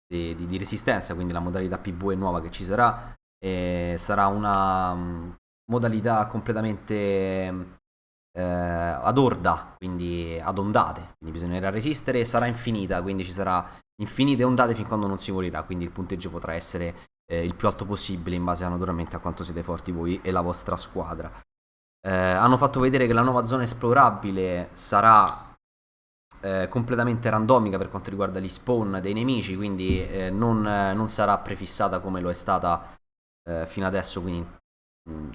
di resistenza, quindi la modalità PvE nuova che ci sarà, sarà una modalità completamente ad orda, quindi ad ondate, quindi bisognerà resistere, e sarà infinita, quindi ci sarà infinite ondate fin quando non si morirà, quindi il punteggio potrà essere il più alto possibile in base naturalmente a quanto siete forti voi e la vostra squadra. Hanno fatto vedere che la nuova zona esplorabile sarà completamente randomica per quanto riguarda gli spawn dei nemici, quindi non sarà prefissata come lo è stata fino adesso, quindi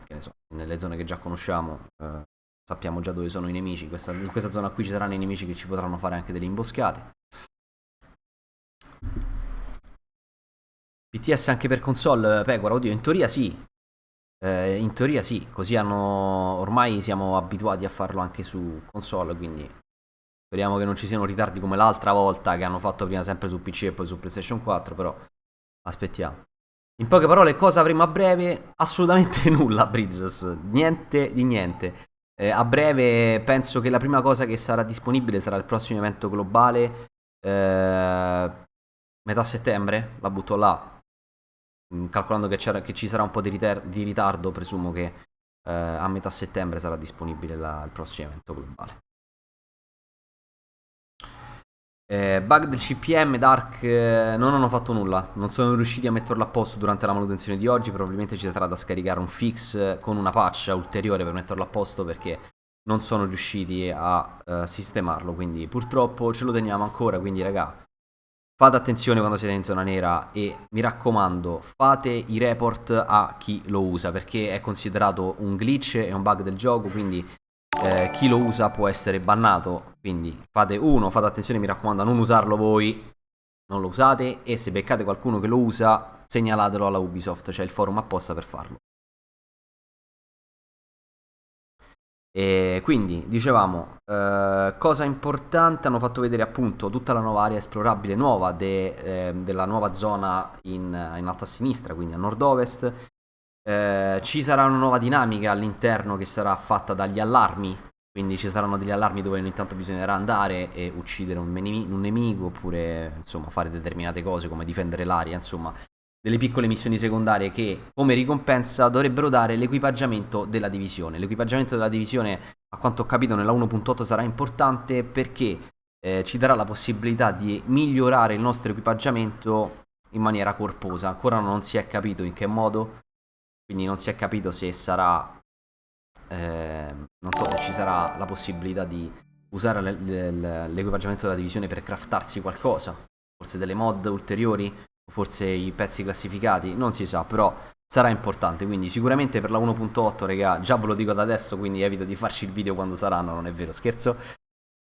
che ne so, nelle zone che già conosciamo sappiamo già dove sono i nemici. In questa zona qui ci saranno i nemici che ci potranno fare anche delle imboscate. PTS anche per console, Pecora, oddio, in teoria sì. In teoria sì, così ormai siamo abituati a farlo anche su console, quindi speriamo che non ci siano ritardi come l'altra volta che hanno fatto prima sempre su PC e poi su PlayStation 4, però aspettiamo. In poche parole, cosa avremo a breve? Assolutamente nulla, Bridges, niente di niente. A breve penso che la prima cosa che sarà disponibile sarà il prossimo evento globale, metà settembre, la butto là. Calcolando che ci sarà un po' di ritardo, presumo che a metà settembre sarà disponibile il prossimo evento globale. Bug del CPM Dark, non hanno fatto nulla, non sono riusciti a metterlo a posto durante la manutenzione di oggi. Probabilmente ci sarà da scaricare un fix con una patch ulteriore per metterlo a posto, perché non sono riusciti a sistemarlo, quindi purtroppo ce lo teniamo ancora. Quindi raga, fate attenzione quando siete in zona nera e mi raccomando, fate i report a chi lo usa, perché è considerato un glitch e un bug del gioco, quindi chi lo usa può essere bannato. Quindi fate attenzione, mi raccomando, a non usarlo voi, non lo usate, e se beccate qualcuno che lo usa segnalatelo alla Ubisoft, c'è il forum apposta per farlo. E quindi dicevamo, cosa importante, hanno fatto vedere appunto tutta la nuova area esplorabile nuova della nuova zona in alto a sinistra, quindi a nord-ovest. Ci sarà una nuova dinamica all'interno che sarà fatta dagli allarmi, quindi ci saranno degli allarmi dove ogni tanto bisognerà andare e uccidere un nemico, oppure insomma fare determinate cose come difendere l'area, insomma delle piccole missioni secondarie che come ricompensa dovrebbero dare l'equipaggiamento della divisione. L'equipaggiamento della divisione, a quanto ho capito, nella 1.8 sarà importante perché ci darà la possibilità di migliorare il nostro equipaggiamento in maniera corposa. Ancora non si è capito in che modo, quindi non si è capito se sarà non so se ci sarà la possibilità di usare l'equipaggiamento della divisione per craftarsi qualcosa, forse delle mod ulteriori, o forse i pezzi classificati, non si sa, però sarà importante, quindi sicuramente per la 1.8, raga, già ve lo dico da adesso, quindi evito di farci il video quando saranno, non è vero, scherzo.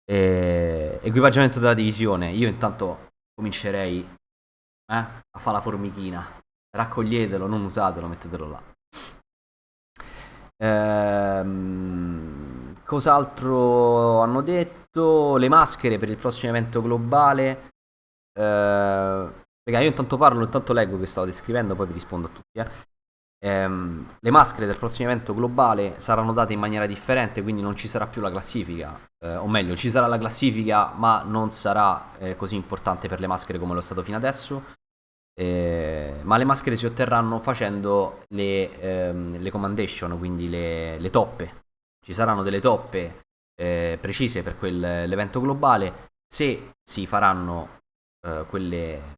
Equipaggiamento della divisione, io intanto comincerei a fare la formichina, raccoglietelo, non usatelo, mettetelo là. Cos'altro hanno detto? Le maschere per il prossimo evento globale. Raga, io intanto parlo, intanto leggo che stavo descrivendo, poi vi rispondo a tutti. Le maschere del prossimo evento globale saranno date in maniera differente, quindi non ci sarà più la classifica, o meglio, ci sarà la classifica, ma non sarà così importante per le maschere come lo è stato fino adesso. Ma le maschere si otterranno facendo le commendation, quindi le toppe. Ci saranno delle toppe precise per quell'evento globale. Se si faranno quelle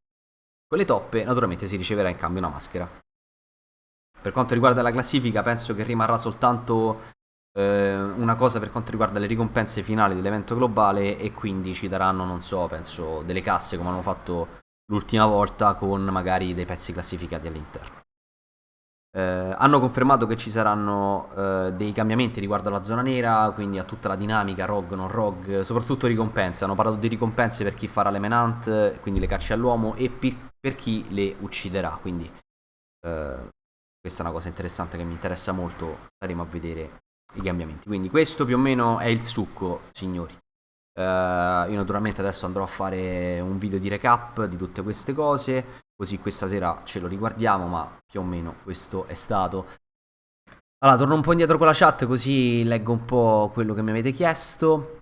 toppe, naturalmente si riceverà in cambio una maschera. Per quanto riguarda la classifica, penso che rimarrà soltanto una cosa per quanto riguarda le ricompense finali dell'evento globale, e quindi ci daranno, non so, penso delle casse come hanno fatto l'ultima volta, con magari dei pezzi classificati all'interno. Hanno confermato che ci saranno dei cambiamenti riguardo alla zona nera, quindi a tutta la dinamica, rogue, non rogue, soprattutto ricompense. Hanno parlato di ricompense per chi farà le menant, quindi le cacce all'uomo, e per chi le ucciderà, quindi questa è una cosa interessante che mi interessa molto, staremo a vedere i cambiamenti. Quindi questo più o meno è il succo, signori. Io naturalmente adesso andrò a fare un video di recap di tutte queste cose, così questa sera ce lo riguardiamo, ma più o meno questo è stato. Allora, torno un po' indietro con la chat, così leggo un po' quello che mi avete chiesto.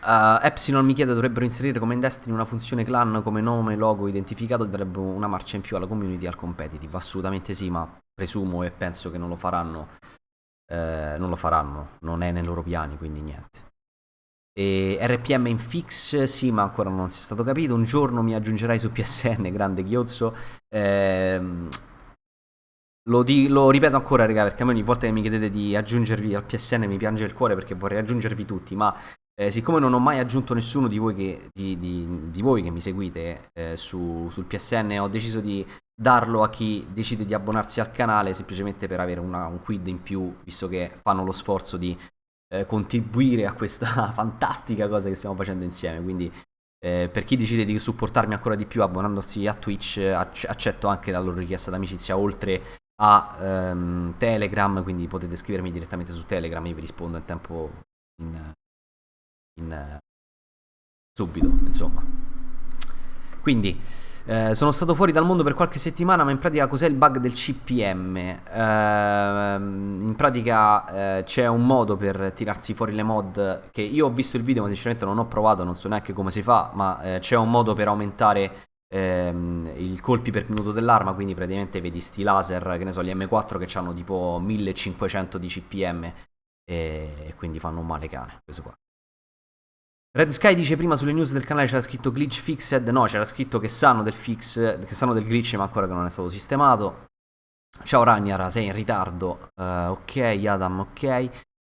Epsilon mi chiede: dovrebbero inserire come in Destiny una funzione clan come nome, logo, identificato, darebbe una marcia in più alla community e al competitive. Assolutamente sì, ma presumo e penso che non lo faranno. Non è nei loro piani, quindi niente. E RPM in fix, sì, ma ancora non si è stato capito. Un giorno mi aggiungerai su PSN, grande Ghiozzo. Lo ripeto ancora, raga, perché a me ogni volta che mi chiedete di aggiungervi al PSN mi piange il cuore, perché vorrei aggiungervi tutti, ma siccome non ho mai aggiunto nessuno di voi di voi che mi seguite sul PSN, ho deciso di darlo a chi decide di abbonarsi al canale, semplicemente per avere un quid in più, visto che fanno lo sforzo di contribuire a questa fantastica cosa che stiamo facendo insieme. Quindi per chi decide di supportarmi ancora di più abbonandosi a Twitch, accetto anche la loro richiesta d'amicizia, oltre a Telegram, quindi potete scrivermi direttamente su Telegram, io vi rispondo in tempo subito, insomma. Quindi sono stato fuori dal mondo per qualche settimana, ma in pratica cos'è il bug del CPM? In pratica c'è un modo per tirarsi fuori le mod, che io ho visto il video ma sinceramente non ho provato, non so neanche come si fa, ma c'è un modo per aumentare i colpi per minuto dell'arma, quindi praticamente vedi sti laser, che ne so, gli M4 che hanno tipo 1500 di CPM e quindi fanno un male cane, questo qua. Red Sky dice: prima sulle news del canale c'era scritto glitch fixed. No, c'era scritto che sanno del glitch, ma ancora che non è stato sistemato. Ciao Ragnara, sei in ritardo. Ok, Adam, ok.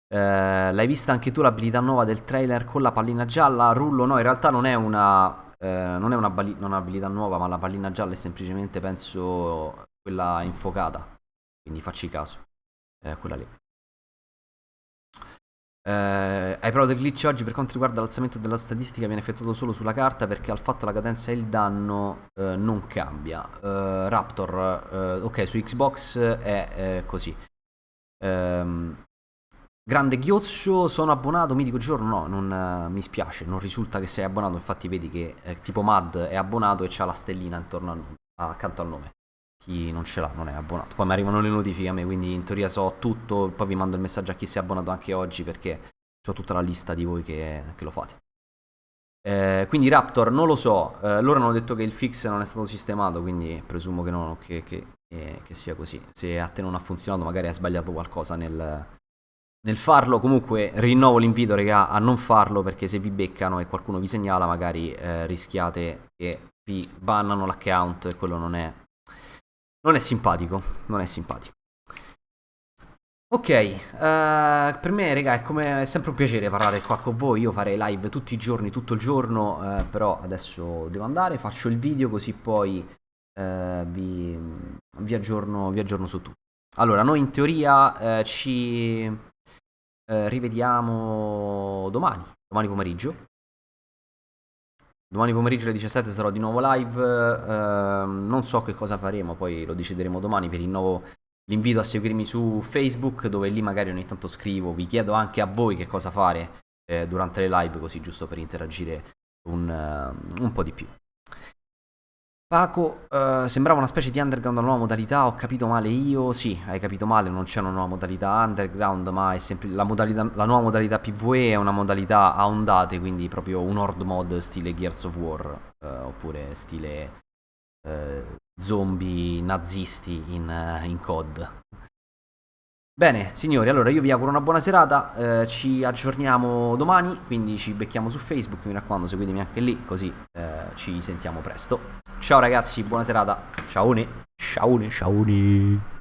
L'hai vista anche tu l'abilità nuova del trailer con la pallina gialla? Rullo, no, in realtà non è un'abilità nuova, ma la pallina gialla è semplicemente, penso, quella infuocata. Quindi facci caso. Quella lì. Hai provato il glitch oggi? Per quanto riguarda l'alzamento della statistica viene effettuato solo sulla carta, perché al fatto la cadenza e il danno non cambia. Raptor, ok, su Xbox è così. Grande Ghiozzo, sono abbonato, mitico Giorno, no, non mi spiace, non risulta che sei abbonato, infatti vedi che tipo Mad è abbonato e c'ha la stellina intorno accanto al nome. Chi non ce l'ha non è abbonato. Poi mi arrivano le notifiche a me, quindi in teoria so tutto. Poi vi mando il messaggio a chi si è abbonato anche oggi, perché ho tutta la lista di voi che lo fate. Quindi Raptor non lo so, loro hanno detto che il fix non è stato sistemato, quindi presumo che no, che sia così. Se a te non ha funzionato magari hai sbagliato qualcosa nel farlo. Comunque rinnovo l'invito, raga, a non farlo, perché se vi beccano e qualcuno vi segnala magari rischiate che vi bannano l'account, e quello non è simpatico, non è simpatico. Ok, per me, raga, è sempre un piacere parlare qua con voi. Io farei live tutti i giorni, tutto il giorno, però adesso devo andare, faccio il video così poi vi aggiorno su tutto. Allora, noi in teoria ci rivediamo domani pomeriggio. Domani pomeriggio alle 17 sarò di nuovo live, non so che cosa faremo, poi lo decideremo domani. Vi rinnovo l'invito a seguirmi su Facebook, dove lì magari ogni tanto scrivo, vi chiedo anche a voi che cosa fare durante le live, così giusto per interagire un po' di più. Paco, sembrava una specie di underground, una nuova modalità, ho capito male io? Sì, hai capito male, non c'è una nuova modalità underground, ma è sempre la nuova modalità PvE è una modalità a ondate, quindi proprio un horde mod stile Gears of War, oppure stile zombie nazisti in COD. Bene, signori, allora io vi auguro una buona serata, ci aggiorniamo domani, quindi ci becchiamo su Facebook, mi raccomando, seguitemi anche lì, così ci sentiamo presto. Ciao ragazzi, buona serata, ciaone, ciaone, ciaone.